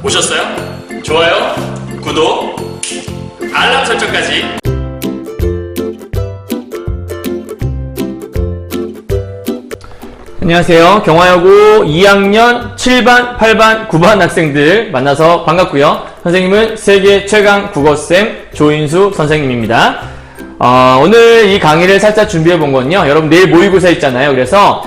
보셨어요? 좋아요, 구독, 알람 설정까지. 안녕하세요. 경화여고 2학년 7반, 8반, 9반 학생들 만나서 반갑고요. 선생님은 세계 최강 국어쌤 조인수 선생님입니다. 오늘 이 강의를 살짝 준비해 본 건요. 여러분 내일 모의고사 있잖아요. 그래서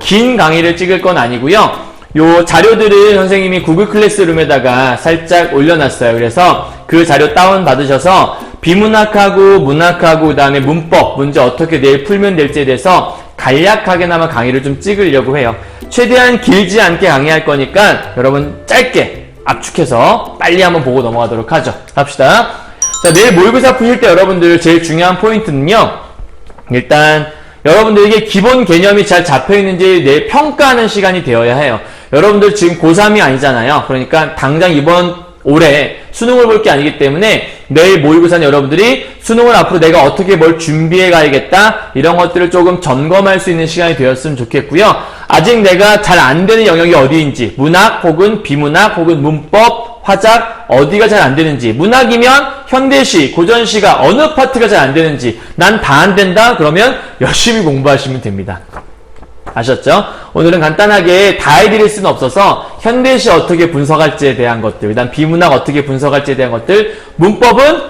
긴 강의를 찍을 건 아니고요. 요 자료들을 선생님이 구글 클래스룸에다가 살짝 올려놨어요. 그래서 그 자료 다운 받으셔서 비문학하고 문학하고 그 다음에 문법, 문제 어떻게 내일 풀면 될지에 대해서 간략하게나마 강의를 좀 찍으려고 해요. 최대한 길지 않게 강의할 거니까 여러분 짧게 압축해서 빨리 한번 보고 넘어가도록 하죠. 갑시다. 자, 내일 모의고사 푸실 때 여러분들 제일 중요한 포인트는요. 일단 여러분들에게 기본 개념이 잘 잡혀있는지 내일 평가하는 시간이 되어야 해요. 여러분들 지금 고3이 아니잖아요. 그러니까 당장 이번 올해 수능을 볼 게 아니기 때문에 내일 모의고사는 여러분들이 수능을 앞으로 내가 어떻게 뭘 준비해 가야겠다 이런 것들을 조금 점검할 수 있는 시간이 되었으면 좋겠고요. 아직 내가 잘 안 되는 영역이 어디인지 문학 혹은 비문학 혹은 문법, 화작 어디가 잘 안 되는지 문학이면 현대시, 고전시가 어느 파트가 잘 안 되는지 난 다 안 된다? 그러면 열심히 공부하시면 됩니다. 아셨죠? 오늘은 간단하게 다 해드릴 수는 없어서 현대시 어떻게 분석할지에 대한 것들, 그다음 비문학 어떻게 분석할지에 대한 것들, 문법은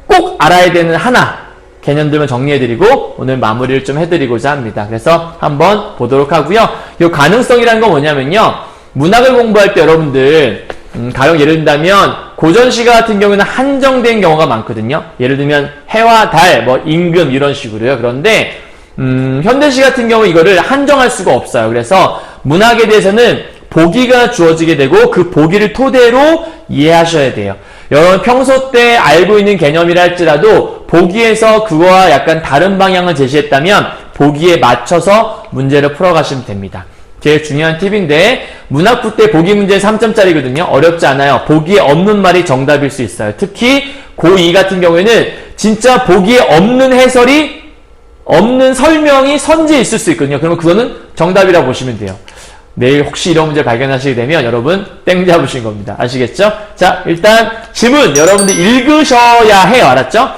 꼭 알아야 되는 하나 개념들만 정리해드리고 오늘 마무리를 좀 해드리고자 합니다. 그래서 한번 보도록 하고요. 이 가능성이라는 건 뭐냐면요. 문학을 공부할 때 여러분들 가령 예를 든다면 고전시가 같은 경우는 한정된 경우가 많거든요. 예를 들면 해와 달, 임금 이런 식으로요. 그런데 현대시 같은 경우 이거를 한정할 수가 없어요. 그래서 문학에 대해서는 보기가 주어지게 되고 그 보기를 토대로 이해하셔야 돼요. 여러분 평소 때 알고 있는 개념이라 할지라도 보기에서 그거와 약간 다른 방향을 제시했다면 보기에 맞춰서 문제를 풀어가시면 됩니다. 제일 중요한 팁인데 문학부 때 보기 문제 3점짜리거든요. 어렵지 않아요. 보기에 없는 말이 정답일 수 있어요. 특히 고2 같은 경우에는 진짜 보기에 없는 해설이 없는 설명이 선지에 있을 수 있거든요. 그러면 그거는 정답이라고 보시면 돼요. 내일 혹시 이런 문제 발견하시게 되면 여러분 땡 잡으신 겁니다. 아시겠죠? 자, 일단 지문 여러분들 읽으셔야 해요. 알았죠?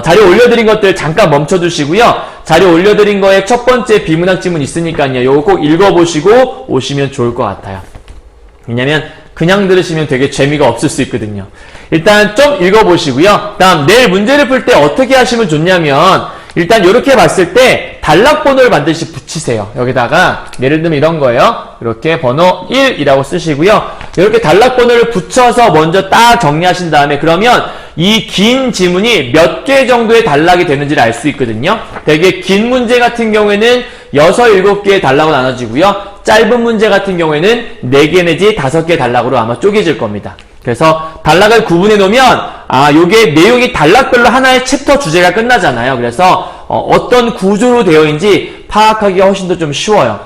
자료 올려드린 것들 잠깐 멈춰두시고요. 자료 올려드린 거에 첫 번째 비문학 지문 있으니까요. 요거 꼭 읽어보시고 오시면 좋을 것 같아요. 왜냐면 그냥 들으시면 되게 재미가 없을 수 있거든요. 일단 좀 읽어보시고요. 다음 내일 문제를 풀 때 어떻게 하시면 좋냐면 일단 이렇게 봤을 때 단락번호를 반드시 붙이세요. 여기다가 예를 들면 이런 거예요. 이렇게 번호 1이라고 쓰시고요. 이렇게 단락번호를 붙여서 먼저 딱 정리하신 다음에 그러면 이 긴 지문이 몇 개 정도의 단락이 되는지를 알 수 있거든요. 되게 긴 문제 같은 경우에는 6, 7개의 단락으로 나눠지고요. 짧은 문제 같은 경우에는 4개 내지 5개 단락으로 아마 쪼개질 겁니다. 그래서 단락을 구분해 놓으면 요게 내용이 단락별로 하나의 챕터 주제가 끝나잖아요. 그래서 어떤 구조로 되어 있는지 파악하기가 훨씬 더 좀 쉬워요.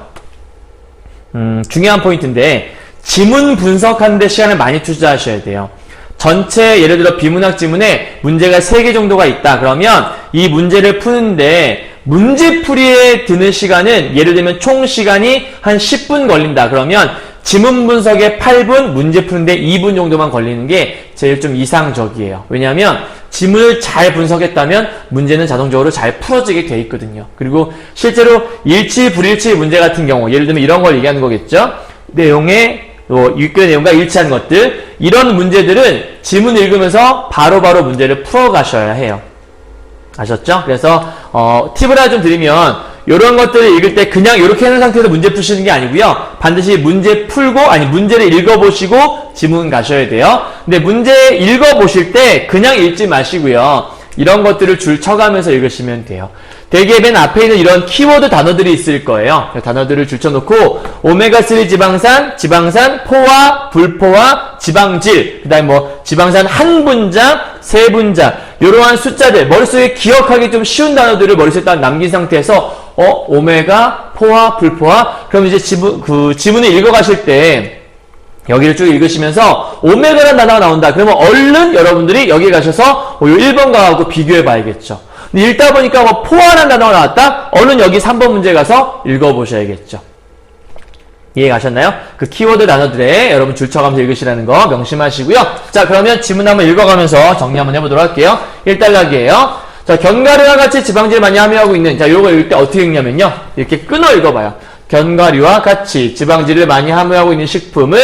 중요한 포인트인데 지문 분석하는 데 시간을 많이 투자하셔야 돼요. 전체 예를 들어 비문학 지문에 문제가 3개 정도가 있다. 그러면 이 문제를 푸는데 문제풀이에 드는 시간은 예를 들면 총 시간이 한 10분 걸린다. 그러면 지문 분석에 8분, 문제 푸는데 2분 정도만 걸리는 게 제일 좀 이상적이에요. 왜냐하면 지문을 잘 분석했다면 문제는 자동적으로 잘 풀어지게 돼 있거든요. 그리고 실제로 일치, 불일치 문제 같은 경우 예를 들면 이런 걸 얘기하는 거겠죠. 내용의 읽기의 내용과 일치하는 것들 이런 문제들은 지문 읽으면서 바로바로 문제를 풀어가셔야 해요. 아셨죠? 그래서 팁을 하나 좀 드리면 이런 것들을 읽을 때 그냥 이렇게 하는 상태에서 문제 푸시는 게 아니고요. 반드시 문제 풀고 문제를 읽어보시고 지문 가셔야 돼요. 근데 문제 읽어보실 때 그냥 읽지 마시고요. 이런 것들을 줄 쳐가면서 읽으시면 돼요. 대개 맨 앞에 있는 이런 키워드 단어들이 있을 거예요. 단어들을 줄 쳐놓고 오메가3 지방산, 포화, 불포화, 지방질, 그 다음에 지방산 한 분자, 세 분자 이러한 숫자들 머릿속에 기억하기 좀 쉬운 단어들을 머릿속에 딱 남긴 상태에서 오메가, 포화, 불포화 그럼 이제 지문을 읽어가실 때 여기를 쭉 읽으시면서 오메가라는 단어가 나온다. 그러면 얼른 여러분들이 여기에 가셔서 요 1번 가하고 비교해 봐야겠죠. 근데 읽다 보니까 포화라는 단어가 나왔다? 얼른 여기 3번 문제 가서 읽어보셔야겠죠. 이해가셨나요? 그 키워드 단어들에 여러분 줄쳐가면서 읽으시라는 거 명심하시고요. 자, 그러면 지문 한번 읽어가면서 정리 한번 해보도록 할게요. 1단락이에요. 자, 견과류와 같이 지방질을 많이 함유하고 있는, 자, 요거 읽을 때 어떻게 읽냐면요. 이렇게 끊어 읽어봐요. 견과류와 같이 지방질을 많이 함유하고 있는 식품을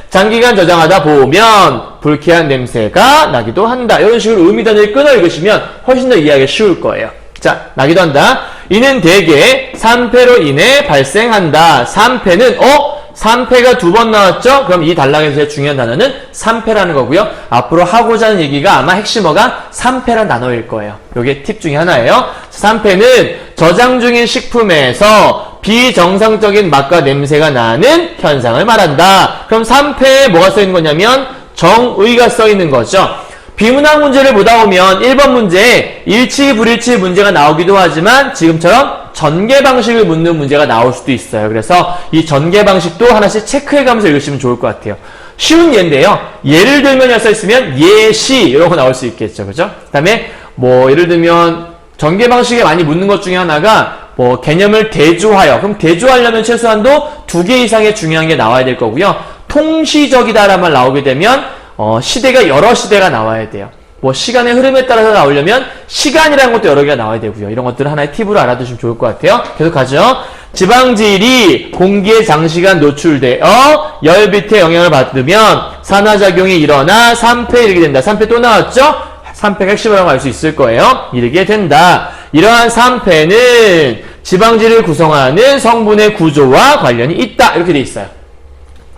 장기간 저장하다 보면 불쾌한 냄새가 나기도 한다. 이런 식으로 의미단을 끊어 읽으시면 훨씬 더 이해하기 쉬울 거예요. 자, 나기도 한다. 이는 대개 산패로 인해 발생한다. 산패는 산패가 2번 나왔죠? 그럼 이 단락에서 제일 중요한 단어는 산패라는 거고요. 앞으로 하고자 하는 얘기가 아마 핵심어가 산패란 단어일 거예요. 요게 팁 중에 하나예요. 산패는 저장 중인 식품에서 비정상적인 맛과 냄새가 나는 현상을 말한다. 그럼 산패에 뭐가 써 있는 거냐면 정의가 써 있는 거죠. 비문학 문제를 보다 보면 1번 문제에 일치, 불일치 문제가 나오기도 하지만 지금처럼 전개 방식을 묻는 문제가 나올 수도 있어요. 그래서 이 전개 방식도 하나씩 체크해가면서 읽으시면 좋을 것 같아요. 쉬운 예인데요. 예를 들면이 써있으면 예시 이런 거 나올 수 있겠죠. 그죠? 그 다음에 뭐 예를 들면 전개 방식에 많이 묻는 것 중에 하나가 뭐 개념을 대조하여, 그럼 대조하려면 최소한도 2개 이상의 중요한 게 나와야 될 거고요. 통시적이다라는 말 나오게 되면 시대가 여러 시대가 나와야 돼요. 뭐 시간의 흐름에 따라서 나오려면 시간이라는 것도 여러 개가 나와야 되고요. 이런 것들을 하나의 팁으로 알아두시면 좋을 것 같아요. 계속 가죠. 지방질이 공기에 장시간 노출되어 열빛의 영향을 받으면 산화작용이 일어나 산패에 이르게 된다. 산패 또 나왔죠? 산패가 핵심이라고 알 수 있을 거예요. 이르게 된다. 이러한 산패는 지방질을 구성하는 성분의 구조와 관련이 있다. 이렇게 돼 있어요.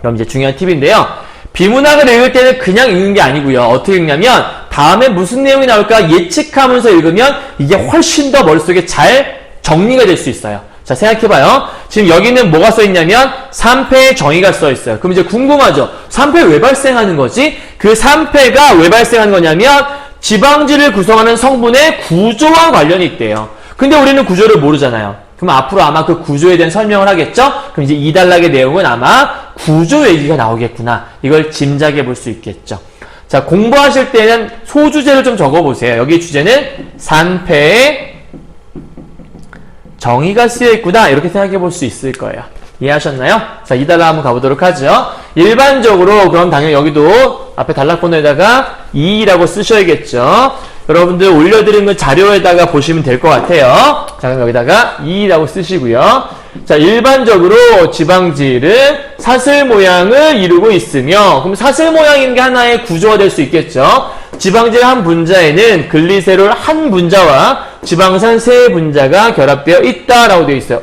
그럼 이제 중요한 팁인데요. 비문학을 읽을 때는 그냥 읽는 게 아니고요. 어떻게 읽냐면 다음에 무슨 내용이 나올까 예측하면서 읽으면 이게 훨씬 더 머릿속에 잘 정리가 될 수 있어요. 자, 생각해봐요. 지금 여기는 뭐가 써있냐면 산패의 정의가 써있어요. 그럼 이제 궁금하죠? 산패 왜 발생하는 거지? 그 산패가 왜 발생하는 거냐면 지방질을 구성하는 성분의 구조와 관련이 있대요. 근데 우리는 구조를 모르잖아요. 그럼 앞으로 아마 그 구조에 대한 설명을 하겠죠? 그럼 이제 이 단락의 내용은 아마 구조 얘기가 나오겠구나. 이걸 짐작해 볼 수 있겠죠. 자, 공부하실 때는 소주제를 좀 적어보세요. 여기 주제는 산패의 정의가 쓰여있구나. 이렇게 생각해 볼 수 있을 거예요. 이해하셨나요? 자, 이 단락 한번 가보도록 하죠. 일반적으로 그럼 당연히 여기도 앞에 단락번호에다가 2라고 쓰셔야겠죠. 여러분들 올려드리는 자료에다가 보시면 될 것 같아요. 자, 그럼 여기다가 2라고 쓰시고요. 자, 일반적으로 지방질은 사슬 모양을 이루고 있으며, 그럼 사슬 모양인 게 하나의 구조가 될 수 있겠죠. 지방질 한 분자에는 글리세롤 한 분자와 지방산 세 분자가 결합되어 있다라고 되어 있어요.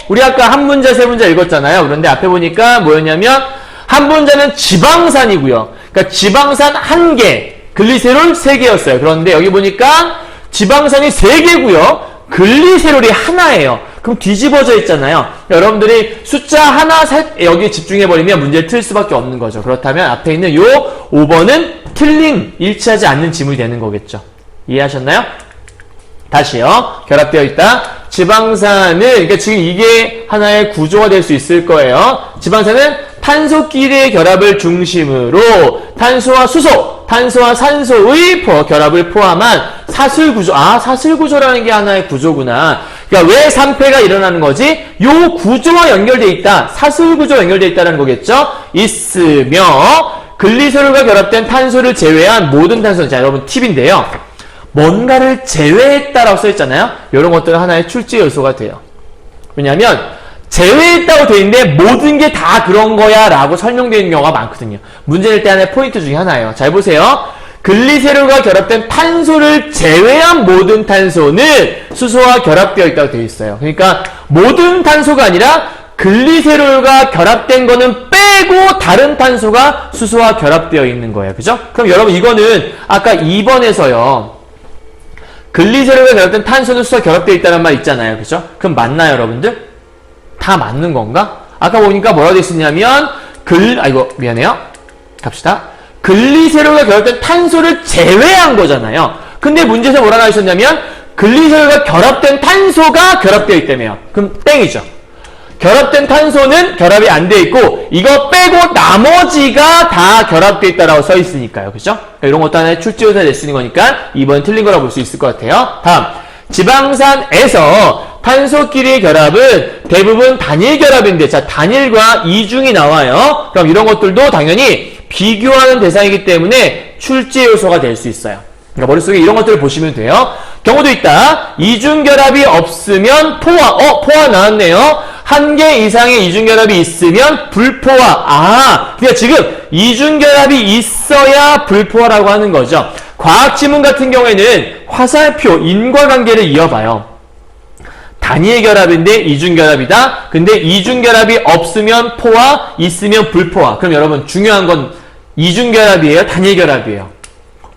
우리 아까 한 분자, 세 분자 읽었잖아요. 그런데 앞에 보니까 뭐였냐면 한 분자는 지방산이고요. 그러니까 지방산 1개, 글리세롤 3개였어요. 그런데 여기 보니까 지방산이 3개고요. 글리세롤이 하나예요. 그럼 뒤집어져 있잖아요. 여러분들이 숫자 하나, 셋 여기 집중해버리면 문제를 틀 수밖에 없는 거죠. 그렇다면 앞에 있는 요 5번은 틀린, 일치하지 않는 지문이 되는 거겠죠. 이해하셨나요? 다시요. 결합되어 있다. 지방산은, 그러니까 지금 이게 하나의 구조가 될 수 있을 거예요. 지방산은 탄소끼리의 결합을 중심으로 탄소와 수소, 탄소와 산소의 결합을 포함한 사슬구조. 사슬구조라는 게 하나의 구조구나. 그러니까 왜 산패가 일어나는 거지? 요 구조와 연결되어 있다. 사슬구조와 연결되어 있다는 거겠죠? 있으며 글리세롤과 결합된 탄소를 제외한 모든 탄소는, 자, 여러분 팁인데요. 뭔가를 제외했다라고 써있잖아요. 이런 것들은 하나의 출제 요소가 돼요. 왜냐하면 제외했다고 돼 있는데 모든 게 다 그런 거야 라고 설명되어 있는 경우가 많거든요. 문제 낼 때 하나의 포인트 중에 하나예요. 잘 보세요. 글리세롤과 결합된 탄소를 제외한 모든 탄소는 수소와 결합되어 있다고 되어 있어요. 그러니까 모든 탄소가 아니라 글리세롤과 결합된 거는 빼고 다른 탄소가 수소와 결합되어 있는 거예요. 그죠? 그럼 여러분 이거는 아까 2번에서요. 글리세롤과 결합된 탄소는 수소와 결합되어 있다는 말 있잖아요. 그죠? 그럼 맞나요, 여러분들? 다 맞는 건가? 아까 보니까 뭐라고 되어 있었냐면 미안해요. 갑시다. 글리세롤과 결합된 탄소를 제외한 거잖아요. 근데 문제에서 뭐라고 하셨냐면 글리세롤과 결합된 탄소가 결합되어 있다며요. 그럼 땡이죠. 결합된 탄소는 결합이 안 돼 있고 이거 빼고 나머지가 다 결합되어 있다라고 써 있으니까요. 그죠? 이런 것도 하나의 출제요소가 될 수 있는 거니까 2번 틀린 거라고 볼 수 있을 것 같아요. 다음, 지방산에서 탄소끼리의 결합은 대부분 단일 결합인데, 자, 단일과 이중이 나와요. 그럼 이런 것들도 당연히 비교하는 대상이기 때문에 출제 요소가 될 수 있어요. 그러니까 머릿속에 이런 것들을 보시면 돼요. 경우도 있다. 이중결합이 없으면 포화. 포화 나왔네요. 한 개 이상의 이중결합이 있으면 불포화. 그러니까 지금 이중결합이 있어야 불포화라고 하는 거죠. 과학지문 같은 경우에는 화살표, 인과관계를 이어봐요. 단일 결합인데 이중결합이다. 근데 이중결합이 없으면 포화, 있으면 불포화. 그럼 여러분 중요한 건 이중결합이에요? 단일 결합이에요?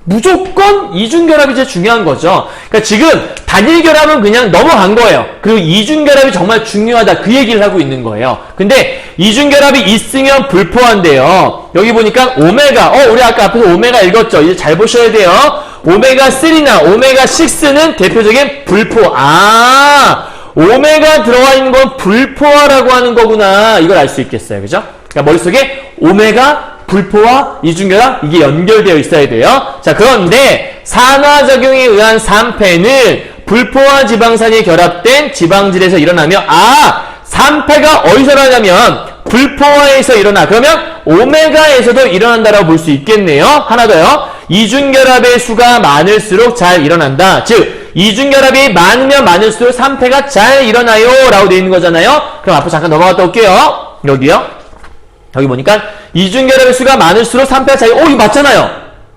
무조건 이중결합이 제일 중요한 거죠. 그러니까 지금 단일 결합은 그냥 넘어간 거예요. 그리고 이중결합이 정말 중요하다. 그 얘기를 하고 있는 거예요. 근데 이중결합이 있으면 불포화인데요. 여기 보니까 오메가, 우리 아까 앞에서 오메가 읽었죠? 이제 잘 보셔야 돼요. 오메가3나 오메가6는 대표적인 불포화. 오메가 들어가 있는 건 불포화라고 하는 거구나. 이걸 알 수 있겠어요. 그죠? 그러니까 머릿속에 오메가, 불포화, 이중결합 이게 연결되어 있어야 돼요. 자, 그런데 산화작용에 의한 산패는 불포화 지방산이 결합된 지방질에서 일어나며 산패가 어디서 일어나냐면 불포화에서 일어나. 그러면 오메가에서도 일어난다라고 볼 수 있겠네요. 하나 더요. 이중결합의 수가 많을수록 잘 일어난다. 즉 이중결합이 많으면 많을수록 산패가 잘 일어나요 라고 되어 있는 거잖아요. 그럼 앞으로 잠깐 넘어갔다 올게요. 여기요. 여기 보니까 이중결합의 수가 많을수록 산패가 잘, 이거 맞잖아요.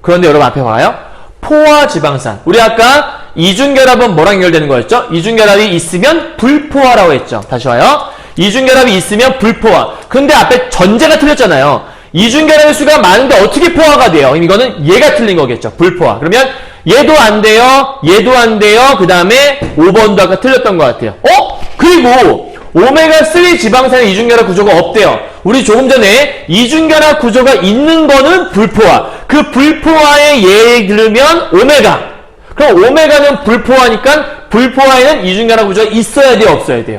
그런데 여러분 앞에 봐요. 포화지방산. 우리 아까 이중결합은 뭐랑 연결되는 거였죠? 이중결합이 있으면 불포화라고 했죠. 다시 와요. 이중결합이 있으면 불포화. 근데 앞에 전제가 틀렸잖아요. 이중결합의 수가 많은데 어떻게 포화가 돼요? 이거는 얘가 틀린 거겠죠. 불포화. 그러면 얘도 안 돼요. 얘도 안 돼요. 그 다음에 5번도 아까 틀렸던 것 같아요. 그리고 오메가3 지방산의 이중결합 구조가 없대요. 우리 조금 전에 이중결합 구조가 있는 거는 불포화. 그 불포화의 예를 들면 오메가. 그럼 오메가는 불포화니까 불포화에는 이중결합 구조가 있어야 돼요? 없어야 돼요?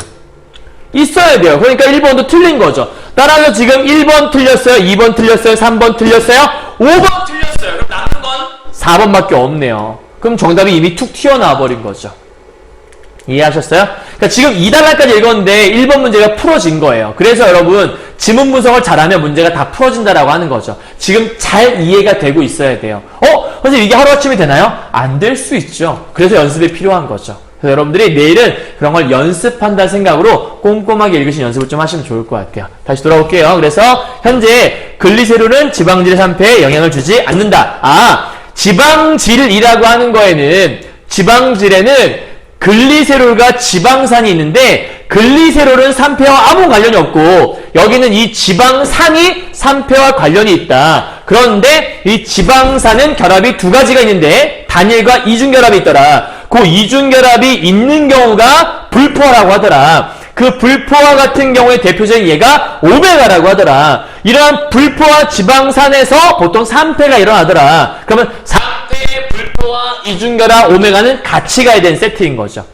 있어야 돼요. 그러니까 1번도 틀린 거죠. 따라서 지금 1번 틀렸어요? 2번 틀렸어요? 3번 틀렸어요? 5번 틀렸어요. 그럼 남은 건 4번밖에 없네요. 그럼 정답이 이미 툭 튀어나와 버린 거죠. 이해하셨어요? 그러니까 지금 2단락까지 읽었는데 1번 문제가 풀어진 거예요. 그래서 여러분 지문 분석을 잘하면 문제가 다 풀어진다라고 하는 거죠. 지금 잘 이해가 되고 있어야 돼요. 선생님 이게 하루아침에 되나요? 안 될 수 있죠. 그래서 연습이 필요한 거죠. 그래서 여러분들이 내일은 그런 걸 연습한다는 생각으로 꼼꼼하게 읽으신 연습을 좀 하시면 좋을 것 같아요. 다시 돌아올게요. 그래서 현재 글리세롤은 지방질의 산패에 영향을 주지 않는다. 지방질이라고 하는 거에는 지방질에는 글리세롤과 지방산이 있는데 글리세롤은 산패와 아무 관련이 없고 여기는 이 지방산이 산패와 관련이 있다. 그런데 이 지방산은 결합이 두 가지가 있는데 단일과 이중결합이 있더라. 그 이중결합이 있는 경우가 불포화라고 하더라. 그 불포화 같은 경우에 대표적인 예가 오메가라고 하더라. 이러한 불포화 지방산에서 보통 산패가 일어나더라. 그러면 산패, 불포화, 이중결합, 오메가는 같이 가야 되는 세트인 거죠.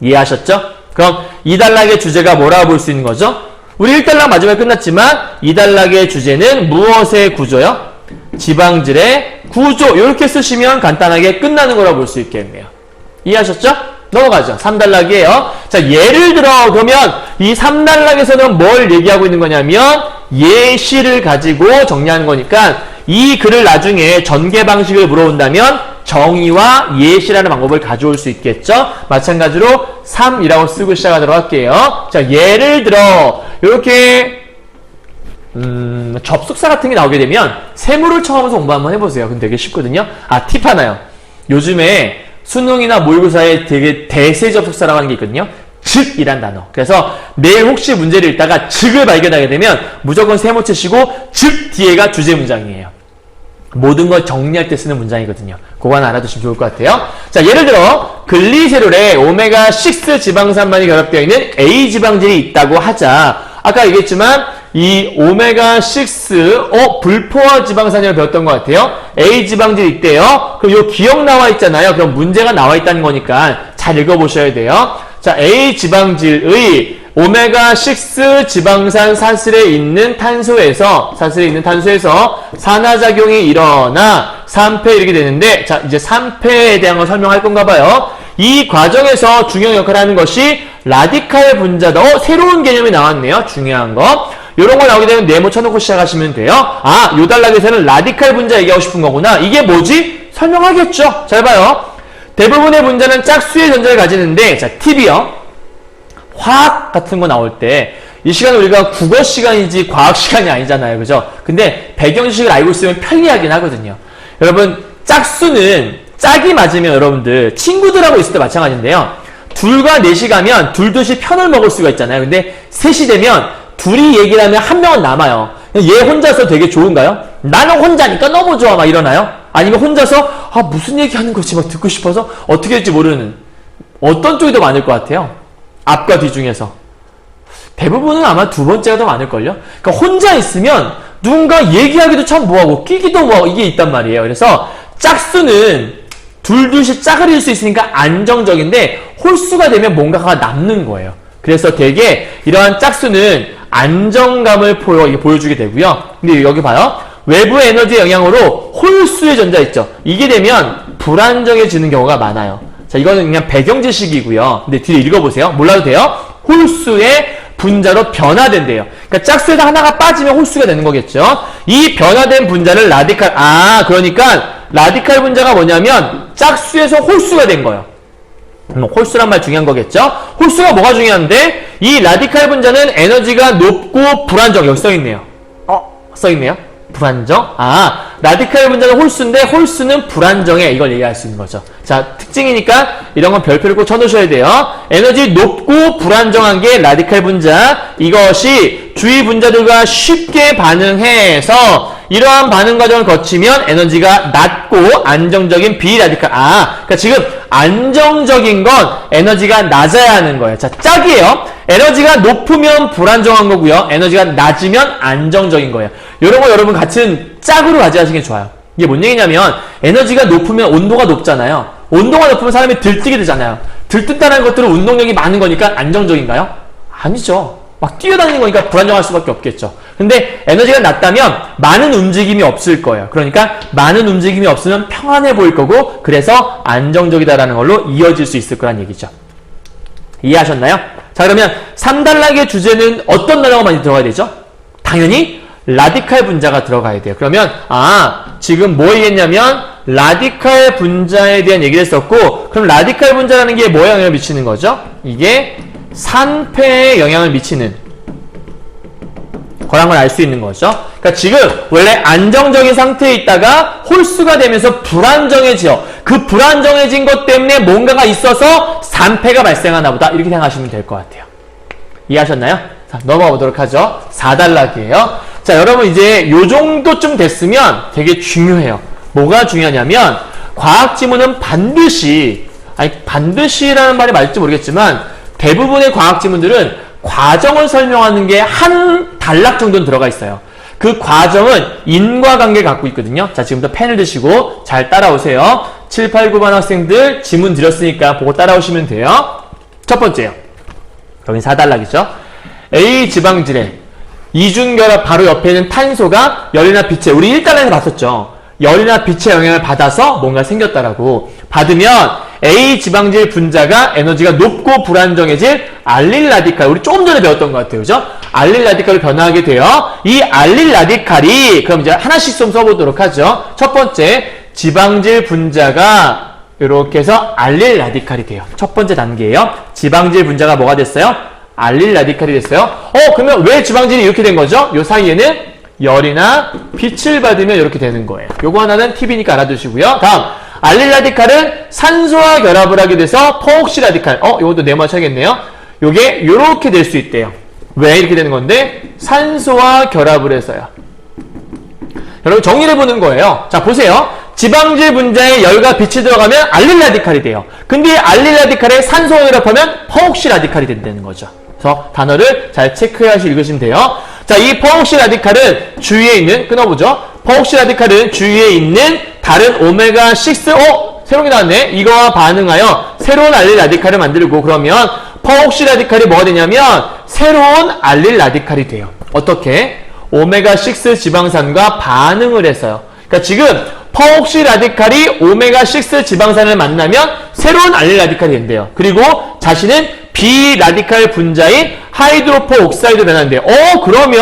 이해하셨죠? 그럼 2단락의 주제가 뭐라고 볼 수 있는 거죠? 우리 1단락 마지막에 끝났지만 2단락의 주제는 무엇의 구조요? 지방질의 구조. 이렇게 쓰시면 간단하게 끝나는 거라고 볼 수 있겠네요. 이해하셨죠? 넘어가죠. 3단락이에요. 자, 예를 들어 그러면 이 3단락에서는 뭘 얘기하고 있는 거냐면 예시를 가지고 정리하는 거니까 이 글을 나중에 전개 방식을 물어본다면 정의와 예시라는 방법을 가져올 수 있겠죠. 마찬가지로 3이라고 쓰고 시작하도록 할게요. 자, 예를 들어 이렇게 접속사 같은 게 나오게 되면 세모를 처음에서 공부 한번 해보세요. 근데 되게 쉽거든요. 팁 하나요. 요즘에 수능이나 모의고사에 되게 대세 접속사라고 하는 게 있거든요. 즉이란 단어. 그래서 내일 혹시 문제를 읽다가 즉을 발견하게 되면 무조건 세모 치시고 즉 뒤에가 주제 문장이에요. 모든 걸 정리할 때 쓰는 문장이거든요. 그거 하나 알아두시면 좋을 것 같아요. 자, 예를 들어 글리세롤에 오메가6 지방산만이 결합되어 있는 A 지방질이 있다고 하자. 아까 얘기했지만 이 오메가6 불포화 지방산이라고 배웠던 것 같아요. A 지방질이 있대요. 그럼 요 기억 나와 있잖아요. 그럼 문제가 나와 있다는 거니까 잘 읽어보셔야 돼요. 자, A 지방질의 오메가6 지방산 사슬에 있는 탄소에서 산화작용이 일어나 산패 이렇게 되는데, 자, 이제 산패에 대한 걸 설명할 건가 봐요. 이 과정에서 중요한 역할을 하는 것이 라디칼 분자다. 새로운 개념이 나왔네요. 중요한 거. 요런 거 나오게 되면 네모 쳐놓고 시작하시면 돼요. 요 단락에서는 라디칼 분자 얘기하고 싶은 거구나. 이게 뭐지? 설명하겠죠. 잘 봐요. 대부분의 분자는 짝수의 전자를 가지는데, 자, 팁이요. 화학 같은 거 나올 때, 이 시간은 우리가 국어 시간이지 과학 시간이 아니잖아요. 그죠? 근데 배경 지식을 알고 있으면 편리하긴 하거든요. 여러분, 짝수는 짝이 맞으면 여러분들 친구들하고 있을 때 마찬가지인데요. 둘과 넷이 가면 둘둘씩 편을 먹을 수가 있잖아요. 근데 셋이 되면 둘이 얘기를 하면 한 명은 남아요. 얘 혼자서 되게 좋은가요? 나는 혼자니까 너무 좋아 막 이러나요? 아니면 혼자서 무슨 얘기하는 거지 막 듣고 싶어서 어떻게 될지 모르는 어떤 쪽이 더 많을 것 같아요? 앞과 뒤 중에서 대부분은 아마 두 번째가 더 많을걸요? 그러니까 혼자 있으면 누군가 얘기하기도 참 뭐하고 끼기도 뭐하고 이게 있단 말이에요. 그래서 짝수는 둘둘씩 짝을 이룰 수 있으니까 안정적인데 홀수가 되면 뭔가가 남는 거예요. 그래서 되게 이러한 짝수는 안정감을 보여주게 되고요. 근데 여기 봐요. 외부의 에너지의 영향으로 홀수의 전자 있죠. 이게 되면 불안정해지는 경우가 많아요. 자, 이거는 그냥 배경 지식이고요. 근데 뒤에 읽어보세요. 몰라도 돼요. 홀수의 분자로 변화된대요. 그러니까 짝수에서 하나가 빠지면 홀수가 되는 거겠죠. 이 변화된 분자를 라디칼, 그러니까 라디칼 분자가 뭐냐면 짝수에서 홀수가 된 거예요. 홀수란 말 중요한 거겠죠. 홀수가 뭐가 중요한데 이 라디칼 분자는 에너지가 높고 불안정. 여기 써있네요. 써있네요. 불안정? 라디칼 분자는 홀수인데 홀수는 불안정해. 이걸 얘기할 수 있는 거죠. 자, 특징이니까 이런 건 별표를 꼭 쳐놓으셔야 돼요. 에너지 높고 불안정한 게 라디칼 분자. 이것이 주위 분자들과 쉽게 반응해서 이러한 반응 과정을 거치면 에너지가 낮고 안정적인 비라디칼. 그러니까 지금 안정적인 건 에너지가 낮아야 하는 거예요. 자, 짝이에요. 에너지가 높으면 불안정한 거고요. 에너지가 낮으면 안정적인 거예요. 이런 거 여러분 같은 짝으로 가져가시는 게 좋아요. 이게 뭔 얘기냐면 에너지가 높으면 온도가 높잖아요. 온도가 높으면 사람이 들뜨게 되잖아요. 들뜬다는 것들은 운동력이 많은 거니까 안정적인가요? 아니죠. 막 뛰어다니는 거니까 불안정할 수밖에 없겠죠. 근데 에너지가 낮다면 많은 움직임이 없을 거예요. 그러니까 많은 움직임이 없으면 평안해 보일 거고 그래서 안정적이다라는 걸로 이어질 수 있을 거란 얘기죠. 이해하셨나요? 자, 그러면 3단락의 주제는 어떤 단어가 많이 들어가야 되죠? 당연히 라디칼 분자가 들어가야 돼요. 그러면 지금 뭐 얘기했냐면 라디칼 분자에 대한 얘기를 했었고 그럼 라디칼 분자라는 게 뭐에 영향을 미치는 거죠? 이게 산패에 영향을 미치는 거란 걸 알 수 있는 거죠. 그러니까 지금 원래 안정적인 상태에 있다가 홀수가 되면서 불안정해져. 그 불안정해진 것 때문에 뭔가가 있어서 산패가 발생하나 보다. 이렇게 생각하시면 될 것 같아요. 이해하셨나요? 자, 넘어가 보도록 하죠. 4단락이에요. 자, 여러분 이제 요 정도쯤 됐으면 되게 중요해요. 뭐가 중요하냐면 과학 지문은 반드시라는 말이 맞을지 모르겠지만 대부분의 과학 지문들은 과정을 설명하는 게 한 단락 정도는 들어가 있어요. 그 과정은 인과관계를 갖고 있거든요. 자, 지금부터 펜을 드시고 잘 따라오세요. 7, 8, 9반 학생들 지문 드렸으니까 보고 따라오시면 돼요. 첫 번째요. 여긴 4단락이죠. A 지방질에 이중결합 바로 옆에 있는 탄소가 열이나 빛에 우리 1단락에서 봤었죠. 열이나 빛의 영향을 받아서 뭔가 생겼다라고. 받으면 A 지방질 분자가 에너지가 높고 불안정해질 알릴 라디칼, 우리 조금 전에 배웠던 것 같아요. 그죠? 알릴 라디칼로 변화하게 돼요. 이 알릴 라디칼이 그럼 이제 하나씩 좀 써보도록 하죠. 첫 번째, 지방질 분자가 이렇게 해서 알릴 라디칼이 돼요. 첫 번째 단계예요. 지방질 분자가 뭐가 됐어요? 알릴 라디칼이 됐어요. 그러면 왜 지방질이 이렇게 된 거죠? 요 사이에는 열이나 빛을 받으면 이렇게 되는 거예요. 요거 하나는 팁이니까 알아두시고요. 다음, 알릴 라디칼은 산소와 결합을 하게 돼서 퍼옥시 라디칼. 요것도 네모쳐야겠네요. 요게 요렇게 될 수 있대요. 왜 이렇게 되는 건데? 산소와 결합을 해서요. 여러분 정리를 해보는 거예요. 자, 보세요. 지방질 분자에 열과 빛이 들어가면 알릴 라디칼이 돼요. 근데 알릴 라디칼에 산소와 결합하면 퍼옥시 라디칼이 된다는 거죠. 그래서 단어를 잘 체크하시고 읽으시면 돼요. 자, 이 퍼옥시 라디칼은 주위에 있는, 끊어보죠. 퍼옥시 라디칼은 주위에 있는 다른 오메가6, 새로운 게 나왔네. 이거와 반응하여 새로운 알릴 라디칼을 만들고 그러면 퍼옥시 라디칼이 뭐가 되냐면 새로운 알릴 라디칼이 돼요. 어떻게? 오메가6 지방산과 반응을 해서요. 그러니까 지금 퍼옥시 라디칼이 오메가6 지방산을 만나면 새로운 알릴 라디칼이 된대요. 그리고 자신은 비라디칼 분자인 하이드로퍼 옥사이드 변화인데요. 그러면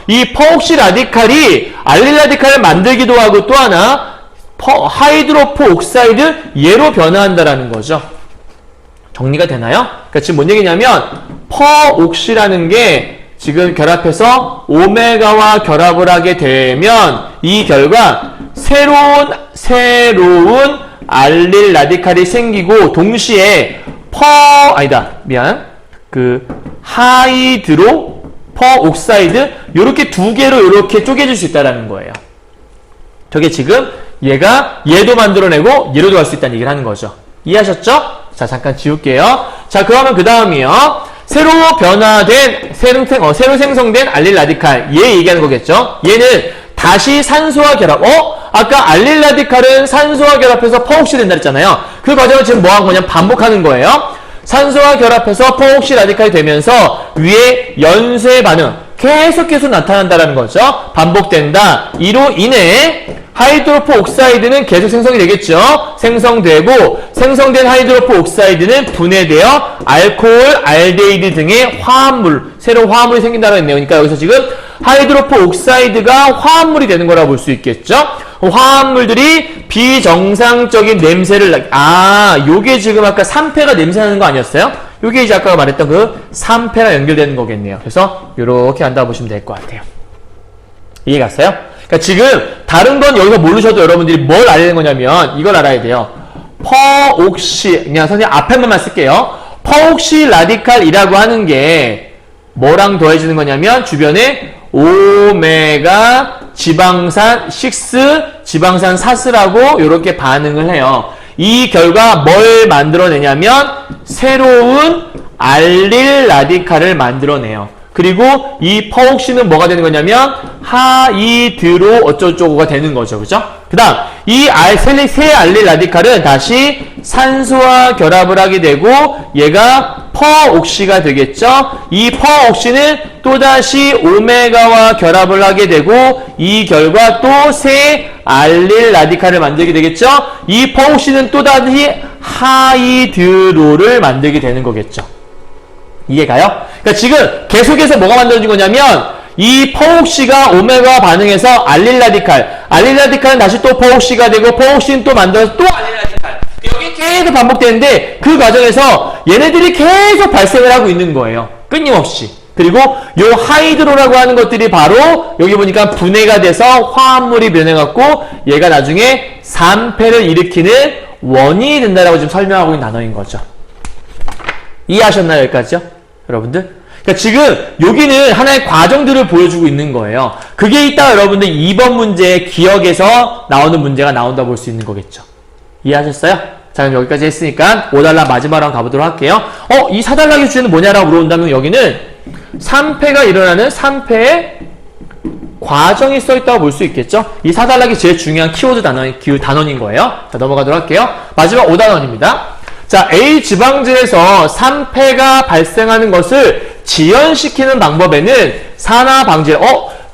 이 퍼옥시 라디칼이 알릴 라디칼을 만들기도 하고 또 하나 하이드로퍼 옥사이드 얘로 변화한다라는 거죠. 정리가 되나요? 그러니까 지금 뭔 얘기냐면 퍼옥시라는 게 지금 결합해서 오메가와 결합을 하게 되면 이 결과 새로운 알릴 라디칼이 생기고 동시에 하이드로 퍼옥사이드 요렇게 두 개로 요렇게 쪼개질 수 있다라는 거예요. 저게 지금 얘도 만들어내고 얘로도 할 수 있다는 얘기를 하는 거죠. 이해하셨죠? 자, 잠깐 지울게요. 자, 그러면 그 다음이요. 새로 생성된 알릴 라디칼. 얘 얘기하는 거겠죠? 얘는 다시 산소와 결합. 아까 알릴 라디칼은 산소와 결합해서 퍼옥시 된다 했잖아요. 그 과정을 지금 뭐 한 거냐? 반복하는 거예요. 산소와 결합해서 퍼옥시 라디칼이 되면서 위에 연쇄 반응. 계속 나타난다는 거죠. 반복된다. 이로 인해 하이드로퍼 옥사이드는 계속 생성이 되겠죠. 생성된 하이드로퍼 옥사이드는 분해되어 알코올, 알데히드 등의 새로운 화합물이 생긴다고 했네요. 그러니까 여기서 지금 하이드로퍼 옥사이드가 화합물이 되는 거라고 볼 수 있겠죠. 화합물들이 비정상적인 냄새를 요게 지금 아까 3패가 냄새나는 거 아니었어요? 요게 이제 아까 말했던 그 3패랑 연결되는 거겠네요. 그래서 요렇게 한다 보시면 될 것 같아요. 이해 갔어요? 그러니까 지금 다른 건 여기서 모르셔도 여러분들이 뭘 알아야 되는 거냐면 이걸 알아야 돼요. 퍼옥시, 그냥 선생님 앞에 한 번만 쓸게요. 퍼옥시 라디칼이라고 하는 게 뭐랑 더해지는 거냐면 주변에 오메가 지방산 6, 지방산 사스라고 이렇게 반응을 해요. 이 결과 뭘 만들어내냐면 새로운 알릴 라디칼을 만들어내요. 그리고 이 퍼옥시는 뭐가 되는 거냐면 하이드로 어쩌고저쩌고가 되는 거죠. 그죠? 그 다음 이 새 알릴 라디칼은 다시 산소와 결합을 하게 되고 얘가 퍼옥시가 되겠죠. 이 퍼옥시는 또다시 오메가와 결합을 하게 되고 이 결과 또 새 알릴 라디칼을 만들게 되겠죠. 이 퍼옥시는 또다시 하이드로를 만들게 되는 거겠죠. 이해가요? 그러니까 지금 계속해서 뭐가 만들어진 거냐면 이 퍼옥시가 오메가와 반응해서 알릴 라디칼은 다시 또 퍼옥시가 되고 퍼옥시는 또 만들어서 또 알릴 라디칼. 여기 계속 반복되는데 그 과정에서 얘네들이 계속 발생을 하고 있는 거예요. 끊임없이. 그리고 요 하이드로라고 하는 것들이 바로 여기 보니까 분해가 돼서 화합물이 변해갖고 얘가 나중에 3패를 일으키는 원인이 된다라고 지금 설명하고 있는 단어인 거죠. 이해하셨나요? 여기까지요? 여러분들? 그러니까 지금 여기는 하나의 과정들을 보여주고 있는 거예요. 그게 이따가 여러분들 2번 문제의 기억에서 나오는 문제가 나온다 볼 수 있는 거겠죠. 이해하셨어요? 자, 그럼 여기까지 했으니까 5달러 마지막으로 가보도록 할게요. 이 4달러의 주제는 뭐냐라고 물어본다면 여기는 3패가 일어나는 3패의 과정이 써있다고 볼 수 있겠죠. 이 4달러의 제일 중요한 키워드 단원인 거예요. 자, 넘어가도록 할게요. 마지막 5단원입니다. 자, A 지방질에서 3패가 발생하는 것을 지연시키는 방법에는 산화 방질,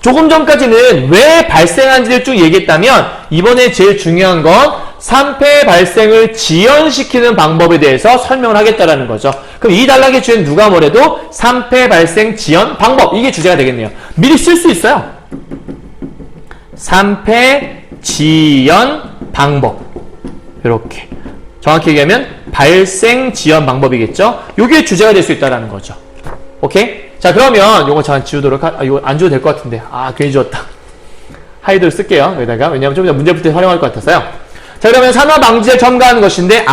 조금 전까지는 왜 발생한지를 쭉 얘기했다면 이번에 제일 중요한 건 3패 발생을 지연시키는 방법에 대해서 설명을 하겠다라는 거죠. 그럼 이 단락의 주제는 누가 뭐래도 3패 발생 지연 방법, 이게 주제가 되겠네요. 미리 쓸 수 있어요. 3패 지연 방법, 이렇게 정확히 얘기하면 발생 지연 방법이겠죠. 요게 주제가 될 수 있다는 거죠. 오케이? 자, 그러면 요거 잠깐 지우도록 이거 안 지워도 될 것 같은데. 괜히 지웠다. 하이드를 쓸게요. 여기다가. 왜냐면 좀 이따 문제 풀 때 활용할 것 같아서요. 자, 그러면 산화 방지를 첨가하는 것인데,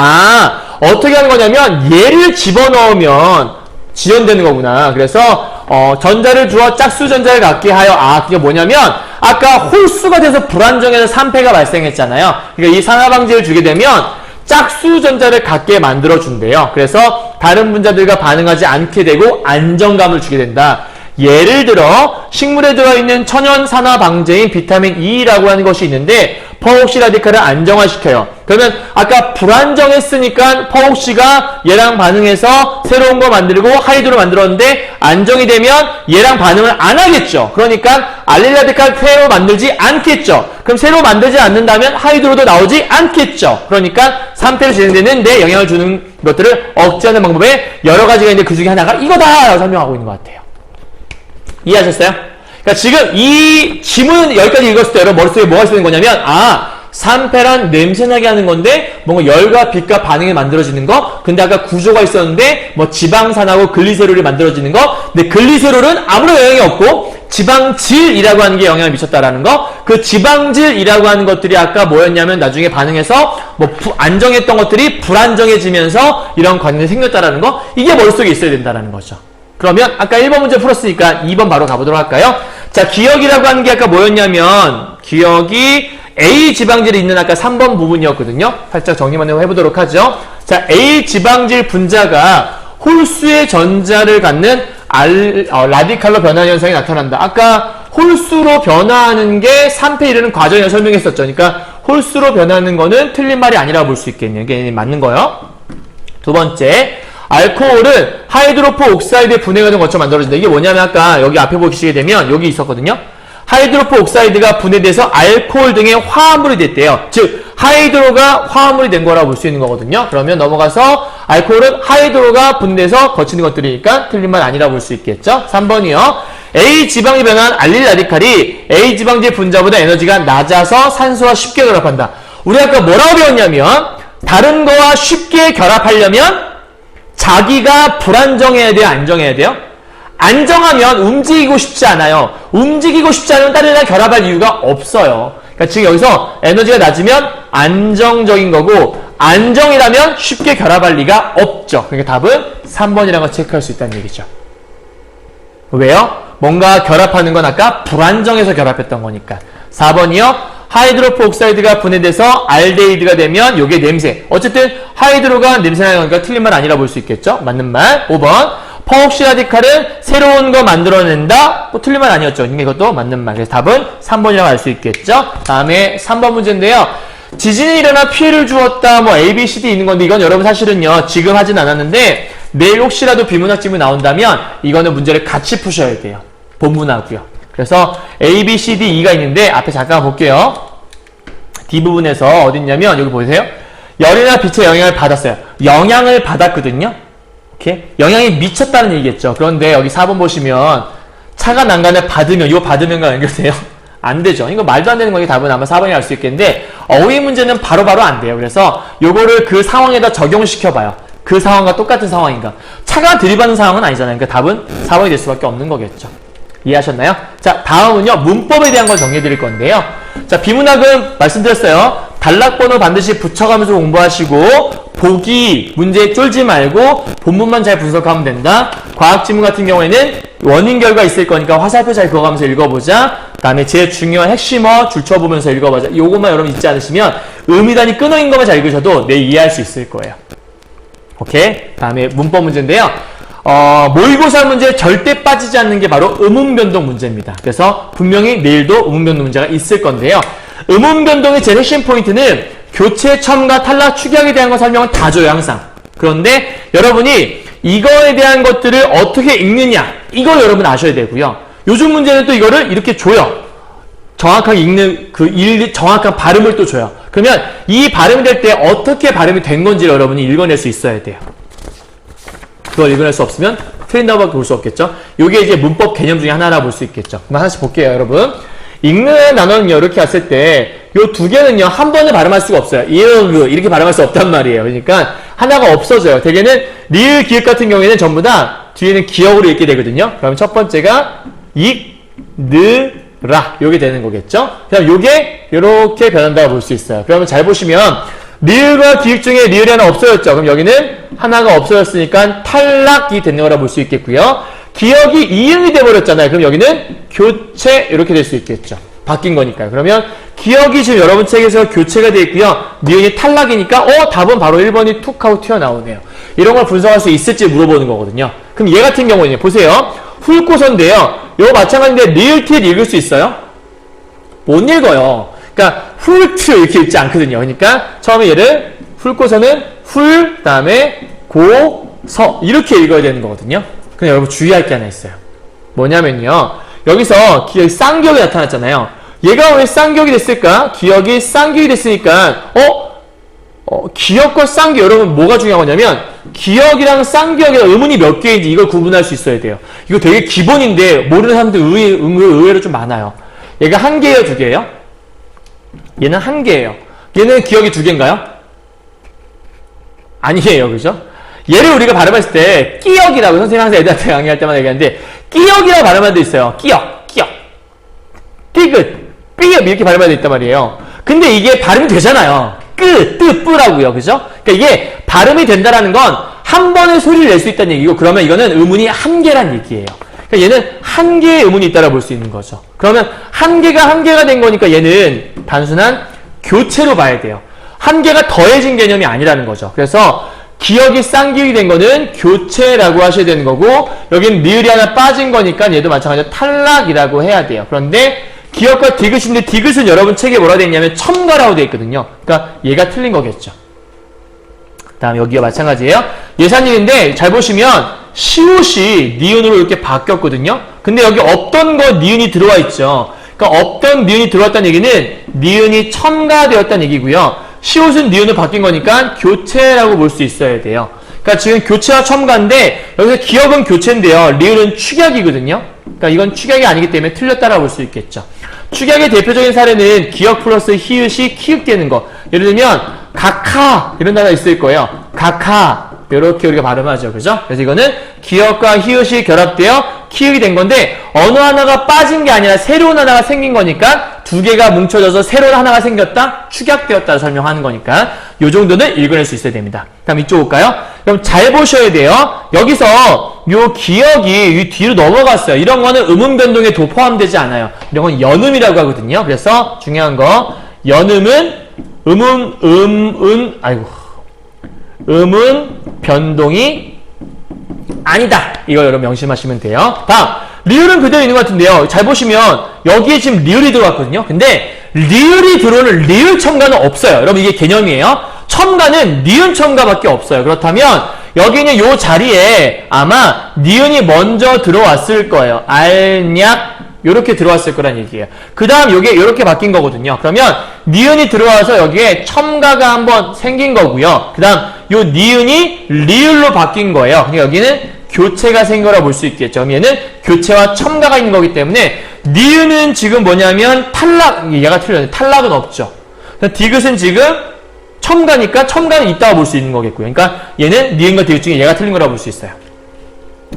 어떻게 하는 거냐면, 얘를 집어넣으면 지연되는 거구나. 그래서, 전자를 주어 짝수 전자를 갖게 하여, 그게 뭐냐면, 아까 홀수가 돼서 불안정해서 3패가 발생했잖아요. 그러니까 이 산화 방지를 주게 되면, 짝수 전자를 갖게 만들어준대요. 그래서 다른 분자들과 반응하지 않게 되고 안정감을 주게 된다. 예를 들어 식물에 들어있는 천연 산화 방제인 비타민 E라고 하는 것이 있는데 퍼옥시 라디칼을 안정화시켜요. 그러면 아까 불안정했으니까 퍼옥시가 얘랑 반응해서 새로운 거 만들고 하이드로 만들었는데 안정이 되면 얘랑 반응을 안 하겠죠. 그러니까 알릴 라디칼 새로 만들지 않겠죠. 그럼 새로 만들지 않는다면 하이드로도 나오지 않겠죠. 그러니까 3패로 진행되는데 영향을 주는 것들을 억제하는 방법에 여러 가지가 있는데 그 중에 하나가 이거다! 설명하고 있는 것 같아요. 이해하셨어요? 그러니까 지금 이 지문 여기까지 읽었을 때 여러분 머릿속에 뭐가 있는 거냐면 3패란 냄새나게 하는 건데 뭔가 열과 빛과 반응이 만들어지는 거. 근데 아까 구조가 있었는데 뭐 지방산하고 글리세롤이 만들어지는 거. 근데 글리세롤은 아무런 영향이 없고 지방질이라고 하는 게 영향을 미쳤다라는 거. 그 지방질이라고 하는 것들이 아까 뭐였냐면 나중에 반응해서 뭐 안정했던 것들이 불안정해지면서 이런 관련이 생겼다라는 거. 이게 머릿속에 있어야 된다라는 거죠. 그러면 아까 1번 문제 풀었으니까 2번 바로 가보도록 할까요? 자, 기억이라고 하는 게 아까 뭐였냐면 기억이 A 지방질이 있는 아까 3번 부분이었거든요. 살짝 정리만 해보도록 하죠. 자, A 지방질 분자가 홀수의 전자를 갖는 라디칼로 변화하는 현상이 나타난다. 아까 홀수로 변화하는 게 3패 이르는 과정을 설명했었죠. 그러니까 홀수로 변하는 거는 틀린 말이 아니라고 볼 수 있겠네요. 이게 맞는 거요. 두 번째, 알코올은 하이드로포 옥사이드의 분해 과정 거쳐 만들어진다. 이게 뭐냐면 아까 여기 앞에 보시게 되면 여기 있었거든요. 하이드로포 옥사이드가 분해돼서 알코올 등의 화합물이 됐대요. 즉 하이드로가 화합물이 된 거라고 볼 수 있는 거거든요. 그러면 넘어가서 알코올은 하이드로가 분해돼서 거치는 것들이니까 틀린 말 아니라고 볼 수 있겠죠. 3번이요. A 지방이 변한 알릴 라디칼이 A 지방질 분자보다 에너지가 낮아서 산소와 쉽게 결합한다. 우리 아까 뭐라고 배웠냐면 다른 거와 쉽게 결합하려면 자기가 불안정해야 돼요? 안정해야 돼요? 안정하면 움직이고 싶지 않아요. 움직이고 싶지 않으면 다른 애랑 결합할 이유가 없어요. 그러니까 지금 여기서 에너지가 낮으면 안정적인 거고 안정이라면 쉽게 결합할 리가 없죠. 그러니까 답은 3번이라는 걸 체크할 수 있다는 얘기죠. 왜요? 뭔가 결합하는 건 아까 불안정해서 결합했던 거니까. 4번이요. 하이드로포 옥사이드가 분해돼서 알데히드가 되면 요게 냄새. 어쨌든 하이드로가 냄새나는 거니까 틀린 말 아니라 볼 수 있겠죠. 맞는 말. 5번. 퍼옥시 라디칼은 새로운 거 만들어낸다. 뭐 틀린 말 아니었죠. 이것도 맞는 말. 그래서 답은 3번이라고 알 수 있겠죠. 다음에 3번 문제인데요. 지진이 일어나 피해를 주었다. 뭐 A, B, C, D 있는 건데 이건 여러분 사실은요. 지금 하진 않았는데 내일 혹시라도 비문학 질문이 나온다면 이거는 문제를 같이 푸셔야 돼요. 본문하고요. 그래서 A, B, C, D, E가 있는데 앞에 잠깐 볼게요. D부분에서 어디 있냐면 여기 보세요. 열이나 빛의 영향을 받았어요. 영향을 받았거든요. 오케이? 영향이 미쳤다는 얘기겠죠. 그런데 여기 4번 보시면 차가 난간을 받으면 이거 받으면과 연결돼요? 안 되죠. 이거 말도 안 되는 거기 답은 아마 4번이 알 수 있겠는데 어휘 문제는 바로바로 안 돼요. 그래서 요거를 그 상황에다 적용시켜봐요. 그 상황과 똑같은 상황인가. 차가 들이받는 상황은 아니잖아요. 그러니까 답은 4번이 될 수밖에 없는 거겠죠. 이해하셨나요? 자, 다음은요. 문법에 대한 걸 정리해 드릴 건데요. 자, 비문학은 말씀드렸어요. 단락번호 반드시 붙여가면서 공부하시고 보기 문제에 쫄지 말고 본문만 잘 분석하면 된다. 과학지문 같은 경우에는 원인 결과 있을 거니까 화살표 잘 그어가면서 읽어보자. 그 다음에 제일 중요한 핵심어 줄쳐보면서 읽어보자. 요것만 여러분 잊지 않으시면 의미단이 끊어인 것만 잘 읽으셔도 내 이해할 수 있을 거예요. 오케이? 다음에 문법 문제인데요. 모의고사 문제에 절대 빠지지 않는 게 바로 음운변동 문제입니다. 그래서 분명히 내일도 음운변동 문제가 있을 건데요. 음운변동의 제일 핵심 포인트는 교체, 첨가, 탈락, 축약에 대한 거 설명은 다 줘요, 항상. 그런데 여러분이 이거에 대한 것들을 어떻게 읽느냐, 이걸 여러분 아셔야 되고요. 요즘 문제는 또 이거를 이렇게 줘요. 정확하게 읽는 정확한 발음을 또 줘요. 그러면 이 발음이 될 때 어떻게 발음이 된 건지를 여러분이 읽어낼 수 있어야 돼요. 그걸 읽어낼 수 없으면 틀린다고 볼 수 없겠죠. 이게 이제 문법 개념 중에 하나라 볼 수 있겠죠. 그럼 하나씩 볼게요, 여러분. 읽는 단어는요, 이렇게 왔을 때, 요 두 개는요, 한 번에 발음할 수가 없어요. 이렇게 발음할 수 없단 말이에요. 그러니까, 하나가 없어져요. 대개는, 리을, 기역 같은 경우에는 전부 다, 뒤에는 기역으로 읽게 되거든요. 그럼 첫 번째가, 라. 요게 되는 거겠죠? 그럼 요게, 요렇게 변한다고 볼 수 있어요. 그러면 잘 보시면, 리을과 기역 중에 리을이 하나 없어졌죠. 그럼 여기는 하나가 없어졌으니까 탈락이 되는 거라 볼 수 있겠고요. 기억이 이응이 돼버렸잖아요. 그럼 여기는 교체 이렇게 될 수 있겠죠. 바뀐 거니까요. 그러면 기억이 지금 여러분 책에서 교체가 되어 있고요. 니은이 탈락이니까 답은 바로 1번이 툭 하고 튀어나오네요. 이런 걸 분석할 수 있을지 물어보는 거거든요. 그럼 얘 같은 경우는 보세요. 훑고서인데요. 이거 마찬가지인데 리을, 티을 읽을 수 있어요? 못 읽어요. 그러니까 훑트 이렇게 읽지 않거든요. 그러니까 처음에 얘를 훑고서는 훌, 그 다음에 고, 서 이렇게 읽어야 되는 거거든요. 근데 여러분 주의할 게 하나 있어요. 뭐냐면요. 여기서 기억이 쌍기역이 나타났잖아요. 얘가 왜 쌍기역이 됐을까? 기억이 쌍기역이 됐으니까 기역과 쌍기역, 여러분 뭐가 중요한 거냐면 기역이랑 쌍기역의 의문이 몇 개인지 이걸 구분할 수 있어야 돼요. 이거 되게 기본인데 모르는 사람들 의외로 좀 많아요. 얘가 한 개예요, 두 개예요? 얘는 한 개예요. 얘는 기역이 두 개인가요? 아니에요, 그죠? 얘를 우리가 발음했을 때 끼역이라고 선생님 항상 애들한테 강의할 때마다 얘기하는데 끼역이라고 발음할 때 있어요. 끼역, 띠긋, 삐엽 이렇게 발음할 때 있단 말이에요. 근데 이게 발음이 되잖아요. 뿌라고요. 그죠? 그러니까 이게 발음이 된다라는 건 한 번에 소리를 낼 수 있다는 얘기고 그러면 이거는 의문이 한 개란 얘기예요. 그러니까 얘는 한 개의 의문이 있다라 볼 수 있는 거죠. 그러면 한 개가 된 거니까 얘는 단순한 교체로 봐야 돼요. 한 개가 더해진 개념이 아니라는 거죠. 그래서 기역이 쌍기역이 된 거는 교체라고 하셔야 되는 거고 여기는 리을이 하나 빠진 거니까 얘도 마찬가지로 탈락이라고 해야 돼요. 그런데 기역과 디귿인데 디귿은 여러분 책에 뭐라 되어 있냐면 첨가라고 되어 있거든요. 그러니까 얘가 틀린 거겠죠. 다음 여기가 마찬가지예요. 예사님인데 잘 보시면 시옷이 니은으로 이렇게 바뀌었거든요. 근데 여기 없던 거 니은이 들어와 있죠. 그러니까 없던 니은이 들어왔다는 얘기는 니은이 첨가되었다는 얘기고요. 시옷은 니은으로 바뀐 거니까 교체라고 볼 수 있어야 돼요. 그러니까 지금 교체와 첨가인데 여기서 기역은 교체인데요. 리을은 축약이거든요. 그러니까 이건 축약이 아니기 때문에 틀렸다라고 볼 수 있겠죠. 축약의 대표적인 사례는 기역 플러스 히읗이 키읔되는 거. 예를 들면 각하 이런 단어가 있을 거예요. 각하 이렇게 우리가 발음하죠. 그죠? 그래서 이거는 기역과 히읗이 결합되어 키읔이 된 건데 어느 하나가 빠진 게 아니라 새로운 하나가 생긴 거니까 두 개가 뭉쳐져서 새로운 하나가 생겼다? 축약되었다 설명하는 거니까 이 정도는 읽어낼 수 있어야 됩니다. 다음 이쪽 볼까요? 그럼 잘 보셔야 돼요. 여기서 요 기역이 이 뒤로 넘어갔어요. 이런 거는 음음 변동에 도 포함되지 않아요. 이런 건 연음이라고 하거든요. 그래서 중요한 거 연음은 음은 변동이 아니다. 이거 여러분 명심하시면 돼요. 다음 리을은 그대로 있는 것 같은데요. 잘 보시면 여기에 지금 리을이 들어왔거든요. 근데 리을이 들어오는 리을 첨가는 없어요. 여러분 이게 개념이에요. 첨가는 니은 첨가밖에 없어요. 그렇다면 여기 있는 요 자리에 아마 니은이 먼저 들어왔을 거예요. 알약 요렇게 들어왔을 거란 얘기예요. 그 다음 요게 요렇게 바뀐 거거든요. 그러면 니은이 들어와서 여기에 첨가가 한번 생긴 거고요. 그 다음 요 니은이 리을로 바뀐 거예요. 그러니까 여기는 교체가 생긴 거라 볼 수 있겠죠. 그럼 얘는 교체와 첨가가 있는 거기 때문에 니은은 지금 뭐냐면 탈락, 얘가 틀려요. 탈락은 없죠. 디귿은 지금 첨가니까 첨가는 있다고 볼 수 있는 거겠고요. 그러니까 얘는 니은과 디귿 중에 얘가 틀린 거라 볼 수 있어요.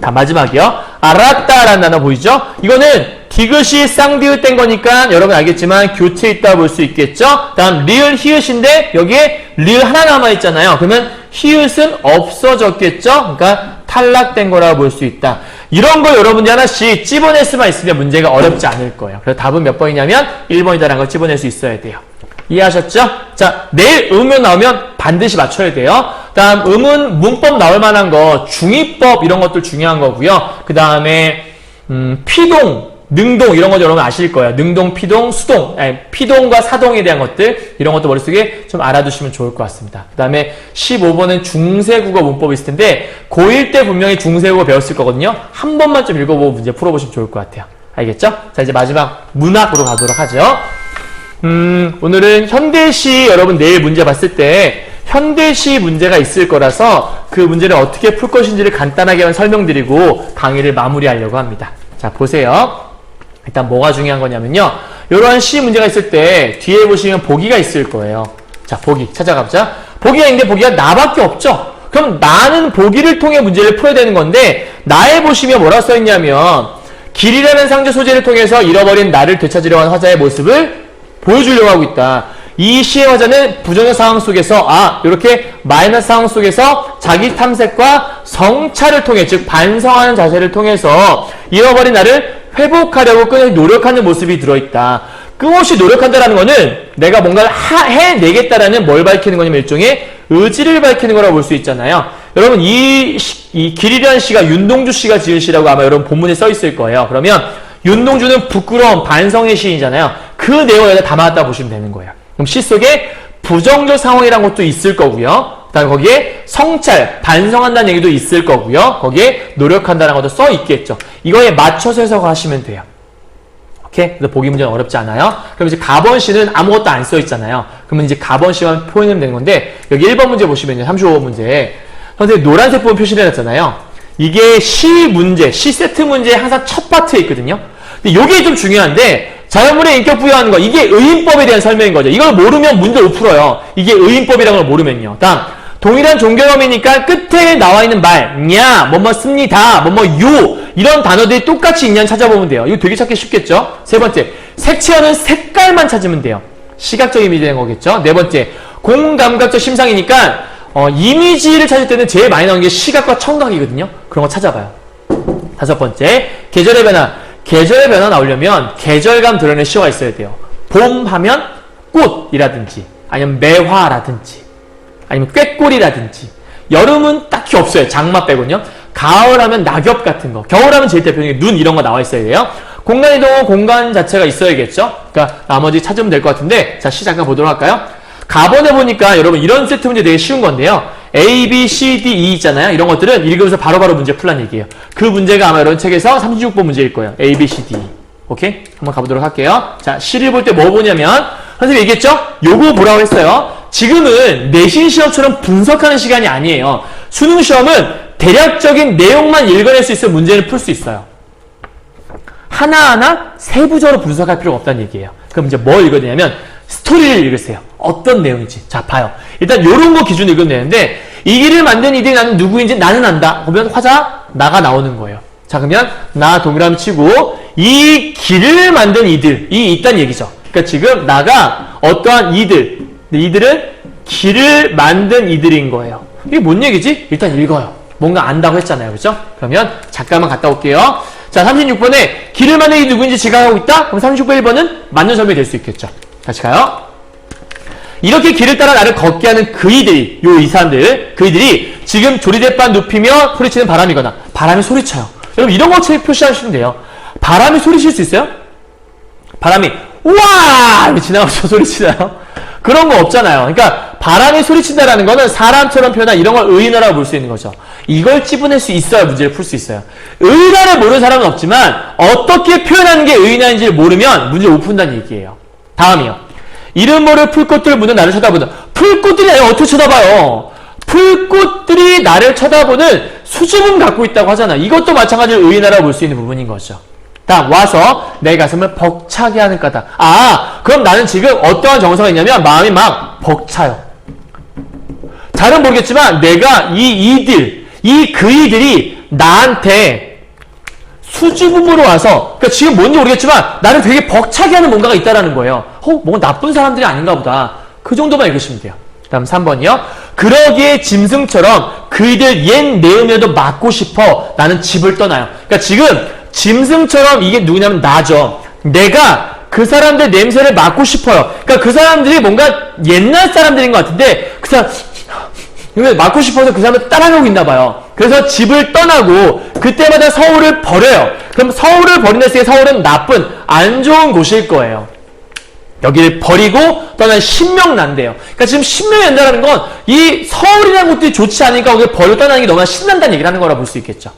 다 마지막이요. 알았다라는 단어 보이죠? 이거는 디귿이 쌍디귿 된 거니까 여러분 알겠지만 교체 있다고 볼 수 있겠죠? 다음 리을 히읗인데 여기에 리을 하나 남아있잖아요. 그러면 히읗은 없어졌겠죠? 그러니까 탈락된 거라고 볼 수 있다. 이런 거 여러분이 하나씩 찝어낼 수만 있으면 문제가 어렵지 않을 거예요. 그래서 답은 몇 번이냐면 1번이다라는 걸 찝어낼 수 있어야 돼요. 이해하셨죠? 자, 내일 음은 나오면 반드시 맞춰야 돼요. 다음 음은 문법 나올 만한 거, 중의법 이런 것들 중요한 거고요. 그 다음에 피동, 능동 이런 거 여러분 아실 거예요. 능동, 피동, 수동, 피동과 사동에 대한 것들 이런 것도 머릿속에 좀 알아두시면 좋을 것 같습니다. 그 다음에 15번은 중세국어 문법이 있을 텐데 고1 때 분명히 중세국어 배웠을 거거든요. 한 번만 좀 읽어보고 문제 풀어보시면 좋을 것 같아요. 알겠죠? 자, 이제 마지막 문학으로 가도록 하죠. 오늘은 현대시 여러분 내일 문제 봤을 때 현대시 문제가 있을 거라서 그 문제를 어떻게 풀 것인지를 간단하게만 설명드리고 강의를 마무리하려고 합니다. 자, 보세요. 일단 뭐가 중요한 거냐면요. 이러한 시 문제가 있을 때 뒤에 보시면 보기가 있을 거예요. 자, 보기 찾아가보자. 보기가 있는데 보기가 나밖에 없죠. 그럼 나는 보기를 통해 문제를 풀어야 되는 건데 나에 보시면 뭐라 써있냐면 길이라는 상징 소재를 통해서 잃어버린 나를 되찾으려 하는 화자의 모습을 보여주려고 하고 있다. 이 시의 화자는 부정의 상황 속에서 이렇게 마이너스 상황 속에서 자기 탐색과 성찰을 통해 즉 반성하는 자세를 통해서 잃어버린 나를 회복하려고 끊임없이 노력하는 모습이 들어있다. 끊임없이 노력한다는 거는 내가 뭔가를 해내겠다라는 뭘 밝히는 거냐면 일종의 의지를 밝히는 거라고 볼 수 있잖아요. 여러분 이 길이라는 시가 윤동주 씨가 지은 시라고 아마 여러분 본문에 써 있을 거예요. 그러면 윤동주는 부끄러움, 반성의 시인이잖아요. 그 내용을 여기다 담아왔다 보시면 되는 거예요. 그럼 시 속에 부정적 상황이라는 것도 있을 거고요. 그다음에 거기에 성찰, 반성한다는 얘기도 있을 거고요. 거기에 노력한다는 것도 써 있겠죠. 이거에 맞춰서 해석하시면 돼요. 오케이? 그래서 보기 문제는 어렵지 않아요. 그럼 이제 가번 C는 아무것도 안 써 있잖아요. 그러면 이제 가번 C만 표현하면 되는 건데, 여기 1번 문제 보시면요. 35번 문제. 선생님 노란색 부분 표시를 해놨잖아요. 이게 C 문제, C 세트 문제의 항상 첫 파트에 있거든요. 근데 이게 좀 중요한데, 자연문의 인격 부여하는 거, 이게 의인법에 대한 설명인 거죠. 이걸 모르면 문제 못 풀어요. 이게 의인법이라는 걸 모르면요. 다음, 동일한 종교범위니까 끝에 나와 있는 말, 냐, 뭐뭐 씁니다, 뭐뭐 요, 이런 단어들이 똑같이 있냐는 찾아보면 돼요. 이거 되게 찾기 쉽겠죠? 세 번째, 색채어는 색깔만 찾으면 돼요. 시각적 이미지 되는 거겠죠? 네 번째, 공감각적 심상이니까 이미지를 찾을 때는 제일 많이 나오는 게 시각과 청각이거든요. 그런 거 찾아봐요. 다섯 번째, 계절의 변화. 계절의 변화 나오려면 계절감 드러내는 시어가 있어야 돼요. 봄 하면 꽃이라든지, 아니면 매화라든지, 아니면 꾀꼬리라든지. 여름은 딱히 없어요. 장마 빼고요. 가을 하면 낙엽 같은 거. 겨울 하면 제일 대표적인 눈 이런 거 나와 있어야 돼요. 공간 이동은 공간 자체가 있어야겠죠. 그러니까 나머지 찾으면 될 것 같은데, 자, 시작해 보도록 할까요? 가번에 보니까 여러분 이런 세트 문제 되게 쉬운 건데요. A, B, C, D, E 있잖아요. 이런 것들은 읽으면서 바로바로 문제 풀란 얘기예요. 그 문제가 아마 여러분 책에서 36번 문제일 거예요. A, B, C, D, E. 오케이? 한번 가보도록 할게요. 자, C를 볼 때 뭐 보냐면, 선생님 얘기했죠? 요거 보라고 했어요. 지금은 내신 시험처럼 분석하는 시간이 아니에요. 수능 시험은 대략적인 내용만 읽어낼 수 있으면 문제를 풀 수 있어요. 하나하나 세부적으로 분석할 필요가 없다는 얘기예요. 그럼 이제 뭐 읽어야 되냐면 스토리를 읽으세요. 어떤 내용인지. 자, 봐요. 일단 요런 거 기준 읽으면 되는데, 이 길을 만든 이들이 나는 누구인지 나는 안다. 그러면 화자 나가 나오는 거예요. 자, 그러면 나 동그라미 치고 이 길을 만든 이들이 있다는 얘기죠. 그러니까 지금 나가 어떠한 이들은 길을 만든 이들인 거예요. 이게 뭔 얘기지? 일단 읽어요. 뭔가 안다고 했잖아요. 그죠? 그러면 잠깐만 갔다 올게요. 자, 36번에 길을 만든 이들이 누구인지 지각하고 있다? 그럼 36번 1번은 맞는 설명이 될 수 있겠죠. 같이 가요. 이렇게 길을 따라 나를 걷게 하는 그이들이, 이 사람들, 그이들이 지금 조리대판 눕히며 소리치는 바람이거나, 바람이 소리쳐요. 여러분 이런 거 표시하시면 돼요. 바람이 소리칠 수 있어요? 바람이 우와! 이렇게 지나가면서 소리치나요? 그런 거 없잖아요. 그러니까 바람이 소리친다라는 거는 사람처럼 표현한 이런 걸 의인어라고 볼 수 있는 거죠. 이걸 찝어낼 수 있어야 문제를 풀 수 있어요. 의인어를 모르는 사람은 없지만 어떻게 표현하는 게 의인어인지를 모르면 문제를 못 푼다는 얘기예요. 다음이요. 이름 모를 풀꽃들 묻는 나를 쳐다보는. 풀꽃들이 나를 어떻게 쳐다봐요? 풀꽃들이 나를 쳐다보는 수줍음 갖고 있다고 하잖아. 이것도 마찬가지로 의인어라고 볼 수 있는 부분인 거죠. 다음, 와서 내 가슴을 벅차게 하는 까닭. 아, 그럼 나는 지금 어떠한 정서가 있냐면 마음이 막 벅차요. 잘은 모르겠지만 내가 이 그이들이 나한테 수줍음으로 와서, 그러니까 지금 뭔지 모르겠지만 나를 되게 벅차게 하는 뭔가가 있다라는 거예요. 뭔가 나쁜 사람들이 아닌가 보다. 그 정도만 읽으시면 돼요. 다음 3번이요. 그러기에 짐승처럼 그이들 옛 내음에도 맞고 싶어 나는 집을 떠나요. 그러니까 지금 짐승처럼 이게 누구냐면 나죠. 내가 그 사람들 냄새를 맡고 싶어요. 그러니까 그 사람들이 뭔가 옛날 사람들인 것 같은데 그 사람 맡고 싶어서 그 사람을 따라가고 있나 봐요. 그래서 집을 떠나고 그때마다 서울을 버려요. 그럼 서울을 버린다는 게 서울은 나쁜 안 좋은 곳일 거예요. 여기를 버리고 떠난 신명 난대요. 그러니까 지금 신명이 난다는 건 이 서울이라는 곳들이 좋지 않으니까 거기를 버리고 떠나는 게 너무나 신난다는 얘기를 하는 거라 볼 수 있겠죠.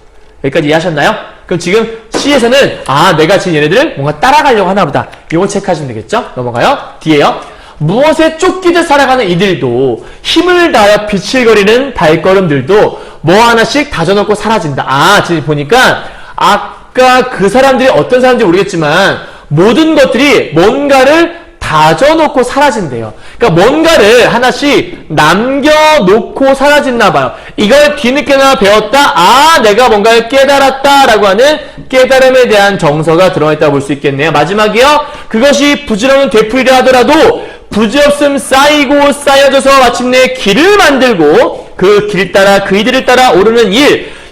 여기까지 이해하셨나요? 그럼 지금 C에서는 내가 지금 얘네들을 뭔가 따라가려고 하나 보다. 이거 체크하시면 되겠죠? 넘어가요. D에요. 무엇에 쫓기듯 살아가는 이들도 힘을 다하여 비칠거리는 발걸음들도 뭐 하나씩 다져놓고 사라진다. 지금 보니까 아까 그 사람들이 어떤 사람인지 모르겠지만 모든 것들이 뭔가를 다져놓고 사라진대요. 그러니까 뭔가를 하나씩 남겨놓고 사라진나 봐요. 이걸 뒤늦게나 배웠다. 내가 뭔가를 깨달았다라고 하는 깨달음에 대한 정서가 들어있다고 볼 수 있겠네요. 마지막이요. 그것이 부질없는 되풀이라 하더라도 부질없음 쌓이고 쌓여져서 마침내 길을 만들고 그 길 따라 그이들을 따라 오르는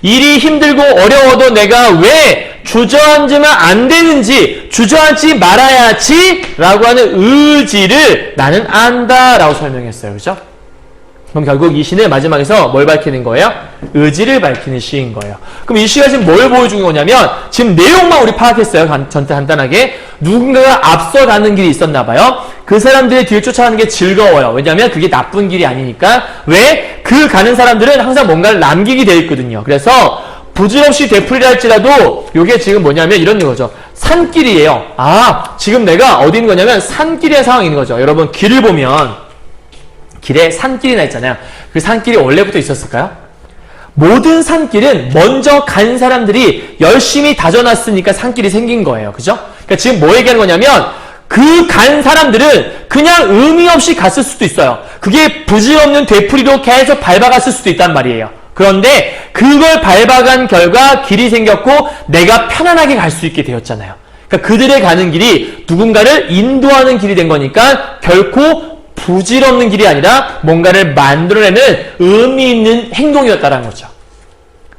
일이 힘들고 어려워도 내가 왜 주저앉으면 안 되는지 주저앉지 말아야지 라고 하는 의지를 나는 안다 라고 설명했어요. 그죠? 그럼 결국 이 시는 마지막에서 뭘 밝히는 거예요? 의지를 밝히는 시인 거예요. 그럼 이 시가 지금 뭘 보여주는 거냐면 지금 내용만 우리 파악했어요. 전체 간단하게. 누군가가 앞서가는 길이 있었나 봐요. 그 사람들의 뒤를 쫓아가는 게 즐거워요. 왜냐하면 그게 나쁜 길이 아니니까. 왜? 그 가는 사람들은 항상 뭔가를 남기게 되어 있거든요. 그래서 부질없이 되풀이라 할지라도 이게 지금 뭐냐면 이런 거죠. 산길이에요. 아, 지금 내가 어디 있는 거냐면 산길의 상황이 있는 거죠. 여러분 길을 보면 길에 산길이나 있잖아요. 그 산길이 원래부터 있었을까요? 모든 산길은 먼저 간 사람들이 열심히 다져놨으니까 산길이 생긴 거예요. 그죠? 그러니까 지금 뭐 얘기하는 거냐면 그 간 사람들은 그냥 의미 없이 갔을 수도 있어요. 그게 부질없는 되풀이로 계속 밟아갔을 수도 있단 말이에요. 그런데 그걸 밟아간 결과 길이 생겼고 내가 편안하게 갈 수 있게 되었잖아요. 그러니까 그들의 가는 길이 누군가를 인도하는 길이 된 거니까 결코 부질없는 길이 아니라 뭔가를 만들어내는 의미 있는 행동이었다는 거죠.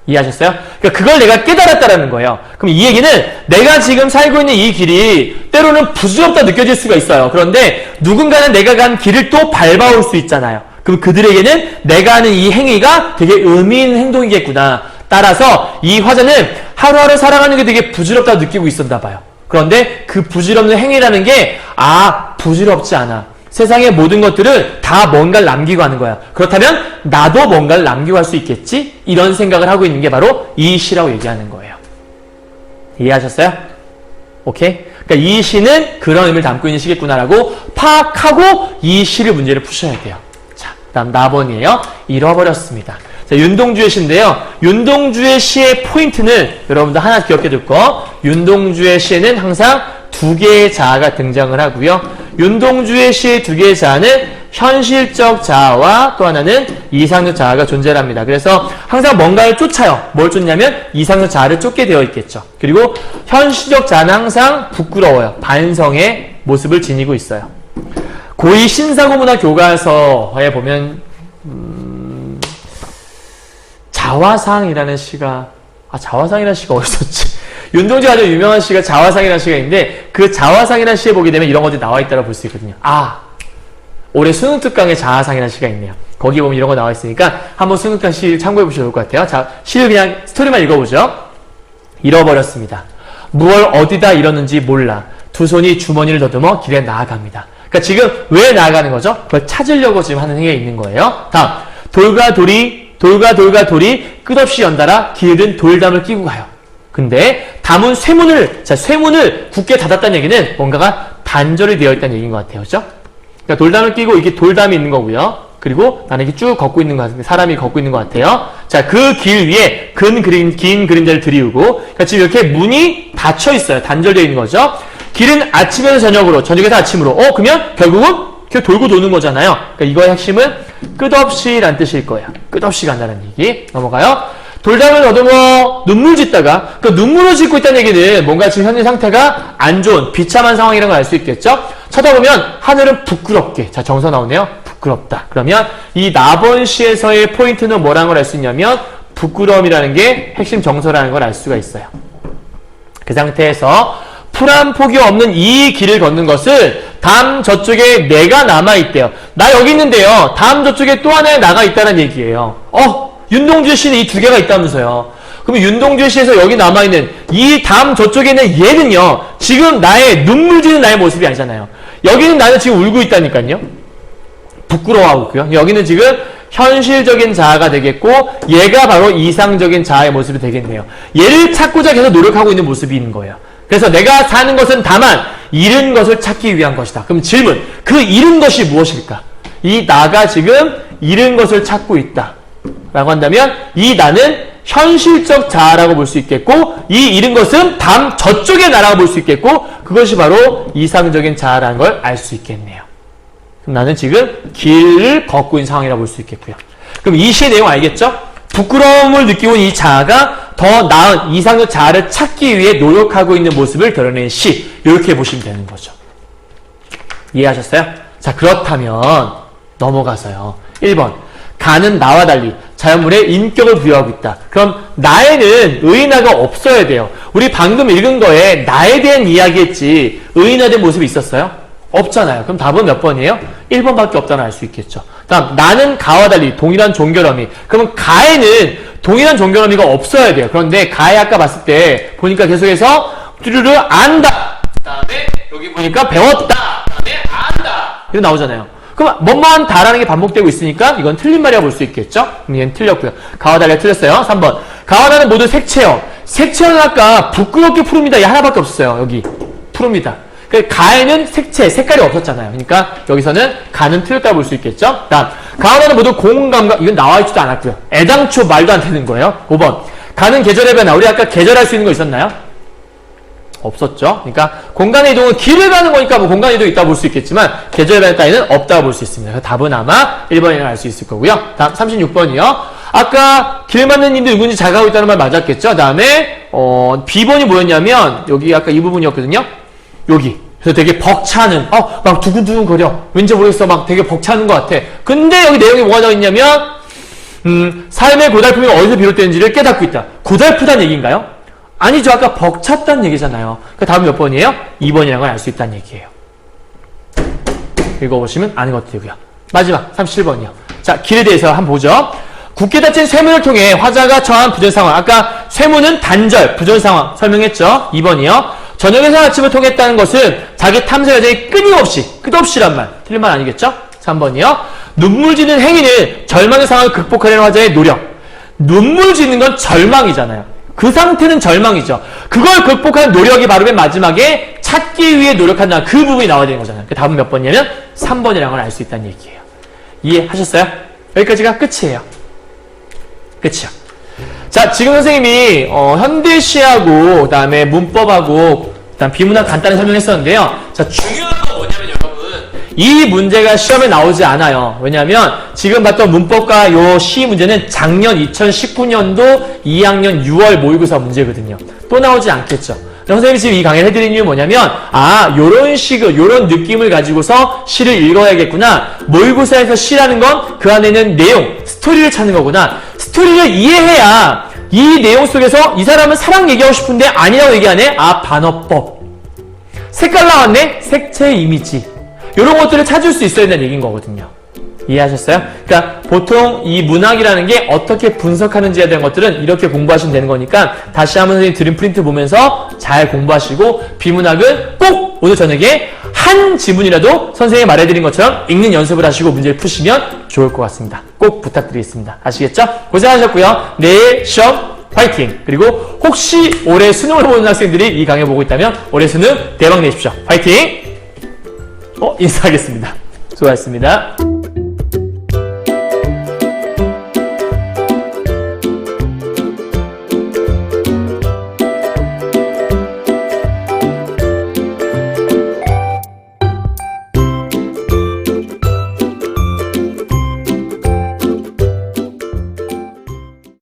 이해하셨어요? 그러니까 그걸 내가 깨달았다는 거예요. 그럼 이 얘기는 내가 지금 살고 있는 이 길이 때로는 부질없다 느껴질 수가 있어요. 그런데 누군가는 내가 간 길을 또 밟아올 수 있잖아요. 그럼 그들에게는 내가 하는 이 행위가 되게 의미 있는 행동이겠구나. 따라서 이 화자는 하루하루 살아가는 게 되게 부질없다고 느끼고 있었나 봐요. 그런데 그 부질없는 행위라는 게 부질없지 않아. 세상의 모든 것들은 다 뭔가를 남기고 하는 거야. 그렇다면 나도 뭔가를 남기고 할 수 있겠지? 이런 생각을 하고 있는 게 바로 이 시라고 얘기하는 거예요. 이해하셨어요? 오케이? 그러니까 이 시는 그런 의미를 담고 있는 시겠구나라고 파악하고 이 시를 문제를 푸셔야 돼요. 자, 다음 나번이에요. 잃어버렸습니다. 자, 윤동주의 시인데요. 윤동주의 시의 포인트는 여러분들 하나 기억해 둘 거. 윤동주의 시에는 항상 두 개의 자아가 등장을 하고요. 윤동주의 시의 두 개의 자아는 현실적 자아와 또 하나는 이상적 자아가 존재합니다. 그래서 항상 뭔가를 쫓아요. 뭘 쫓냐면 이상적 자아를 쫓게 되어 있겠죠. 그리고 현실적 자아는 항상 부끄러워요. 반성의 모습을 지니고 있어요. 고2 신사고문화 교과서에 보면 자화상이라는 시가 자화상이라는 시가 어딨었지? 윤동주가 아주 유명한 시가 자화상이라는 시가 있는데 그 자화상이라는 시에 보게 되면 이런 것들이 나와 있다고 볼 수 있거든요. 올해 수능특강에 자화상이라는 시가 있네요. 거기 보면 이런 거 나와 있으니까 한번 수능특강 시 참고해 보셔도 좋을 것 같아요. 자, 시를 그냥 스토리만 읽어보죠. 잃어버렸습니다. 무얼 어디다 잃었는지 몰라. 두 손이 주머니를 더듬어 길에 나아갑니다. 그러니까 지금 왜 나아가는 거죠? 그걸 찾으려고 지금 하는 행위가 있는 거예요. 다음, 돌과 돌이 끝없이 연달아 길은 돌담을 끼고 가요. 근데 담은 쇠문을 굳게 닫았다는 얘기는 뭔가가 단절이 되어 있다는 얘기인 것 같아요. 그죠? 그러니까 돌담을 끼고 이게 돌담이 있는 거고요. 그리고 나는 이렇게 쭉 걷고 있는 것 같은데 사람이 걷고 있는 것 같아요. 자, 그 길 위에 긴 그림자를 들이우고 그러니까 지금 이렇게 문이 닫혀 있어요. 단절되어 있는 거죠. 길은 아침에서 저녁으로, 저녁에서 아침으로. 그러면 결국은 이렇게 돌고 도는 거잖아요. 그러니까 이거의 핵심은 끝없이란 뜻일 거예요. 끝없이 간다는 얘기. 넘어가요. 돌담을 더듬어 눈물 짓다가 그 눈물을 짓고 있다는 얘기는 뭔가 지금 현재 상태가 안 좋은 비참한 상황이라는 걸 알 수 있겠죠? 쳐다보면 하늘은 부끄럽게. 자, 정서 나오네요. 부끄럽다. 그러면 이 나번시에서의 포인트는 뭐라는 걸 알 수 있냐면 부끄러움이라는 게 핵심 정서라는 걸 알 수가 있어요. 그 상태에서 풀 한 폭이 없는 이 길을 걷는 것을 담 저쪽에 내가 남아있대요. 나 여기 있는데요. 담 저쪽에 또 하나의 나가 있다는 얘기예요. 윤동주의 시는 이 두 개가 있다면서요. 그러면 윤동주의 시에서 여기 남아있는 이 담 저쪽에 있는 얘는요. 지금 나의 눈물 지는 나의 모습이 아니잖아요. 여기는 나는 지금 울고 있다니까요. 부끄러워하고 있고요. 여기는 지금 현실적인 자아가 되겠고 얘가 바로 이상적인 자아의 모습이 되겠네요. 얘를 찾고자 계속 노력하고 있는 모습이 있는 거예요. 그래서 내가 사는 것은 다만 잃은 것을 찾기 위한 것이다. 그럼 질문, 그 잃은 것이 무엇일까? 이 나가 지금 잃은 것을 찾고 있다 라고 한다면 이 나는 현실적 자아라고 볼 수 있겠고 이 잃은 것은 담 저쪽의 나라고 볼 수 있겠고 그것이 바로 이상적인 자아라는 걸 알 수 있겠네요. 그럼 나는 지금 길을 걷고 있는 상황이라고 볼 수 있겠고요. 그럼 이 시의 내용 알겠죠? 부끄러움을 느끼고 이 자아가 더 나은 이상적 자아를 찾기 위해 노력하고 있는 모습을 드러낸 시. 이렇게 보시면 되는 거죠. 이해하셨어요? 자, 그렇다면 넘어가서요. 1번. 가는 나와 달리 자연물에 인격을 부여하고 있다. 그럼 나에는 의인화가 없어야 돼요. 우리 방금 읽은 거에 나에 대한 이야기했지 의인화된 모습이 있었어요? 없잖아요. 그럼 답은 몇 번이에요? 1번밖에 없다는 알 수 있겠죠. 다음, 나는 가와 달리 동일한 종결어미. 그러면 가에는 동일한 종결어미가 없어야 돼요. 그런데 가에 아까 봤을 때 보니까 계속해서 뚜루루 안다. 다음에 여기 보니까 배웠다. 다음에 안다. 이렇게 나오잖아요. 그럼 뭐뭐한 다라는 게 반복되고 있으니까 이건 틀린 말이라고 볼 수 있겠죠? 얘는 틀렸고요. 가와 달리가 틀렸어요. 3번. 가와 달은 모두 색채어. 색채어는 아까 부끄럽게 푸릅니다. 이 하나밖에 없었어요. 여기. 푸릅니다. 가에는 색채, 색깔이 없었잖아요. 그러니까 여기서는 가는 틀렸다고 볼 수 있겠죠? 다음, 가와 달은 모두 공감각, 이건 나와있지도 않았고요. 애당초 말도 안 되는 거예요. 5번. 가는 계절의 변화. 우리 아까 계절할 수 있는 거 있었나요? 없었죠. 그러니까 공간의 이동은 길을 가는 거니까 뭐 공간 이동이 있다고 볼 수 있겠지만 계절의 변화 따위는 없다고 볼 수 있습니다. 그래서 답은 아마 1번이라고 알 수 있을 거고요. 다음 36번이요. 아까 길 맞는 님들 누군지 잘 가고 있다는 말 맞았겠죠? 다음에 B번이 뭐였냐면 여기 아까 이 부분이었거든요. 여기. 그래서 되게 벅차는 막 두근두근 거려. 왠지 모르겠어. 막 되게 벅차는 것 같아. 근데 여기 내용이 뭐가 나와있냐면 삶의 고달픔이 어디서 비롯되는지를 깨닫고 있다. 고달프다는 얘기인가요? 아니죠. 아까 벅찼다는 얘기잖아요. 그 다음 몇 번이에요? 2번이라는 걸 알 수 있다는 얘기예요. 읽어보시면 아는 것 되고요. 마지막 37번이요. 자, 길에 대해서 한번 보죠. 굳게 닫힌 쇠문을 통해 화자가 처한 부전 상황. 아까 쇠문은 단절, 부전 상황 설명했죠. 2번이요. 저녁에서 아침을 통했다는 것은 자기 탐색 여정이 끊임없이, 끝없이란 말. 틀린 말 아니겠죠? 3번이요. 눈물 짓는 행위는 절망의 상황을 극복하려는 화자의 노력. 눈물 짓는 건 절망이잖아요. 그 상태는 절망이죠. 그걸 극복하는 노력이 바로 맨 마지막에 찾기 위해 노력한다는 그 부분이 나와야 되는 거잖아요. 그 답은 몇 번이냐면 3번이라는 걸 알 수 있다는 얘기예요. 이해하셨어요? 여기까지가 끝이에요. 끝이요. 자, 지금 선생님이 현대시하고 그다음에 문법하고 그다음 비문학 간단히 설명했었는데요. 자, 중요한 건 뭐냐면 여러분, 이 문제가 시험에 나오지 않아요. 왜냐하면 지금 봤던 문법과 요 시 문제는 작년 2019년도 2학년 6월 모의고사 문제거든요. 또 나오지 않겠죠. 선생님이 지금 이 강의를 해드린 이유 뭐냐면, 요런 식의, 요런 느낌을 가지고서 시를 읽어야겠구나. 모의고사에서 시라는 건 그 안에는 내용, 스토리를 찾는 거구나. 스토리를 이해해야 이 내용 속에서 이 사람은 사랑 얘기하고 싶은데 아니라고 얘기하네? 반어법. 색깔 나왔네? 색채 이미지. 요런 것들을 찾을 수 있어야 된다는 얘기인 거거든요. 이해하셨어요? 그러니까 보통 이 문학이라는 게 어떻게 분석하는지에 대한 것들은 이렇게 공부하시면 되는 거니까 다시 한번 선생님 드림 프린트 보면서 잘 공부하시고 비문학은 꼭 오늘 저녁에 한 지문이라도 선생님이 말해드린 것처럼 읽는 연습을 하시고 문제를 푸시면 좋을 것 같습니다. 꼭 부탁드리겠습니다. 아시겠죠? 고생하셨고요. 내일 시험 화이팅! 그리고 혹시 올해 수능을 보는 학생들이 이 강의 보고 있다면 올해 수능 대박 내십시오. 화이팅! 인사하겠습니다. 수고하셨습니다.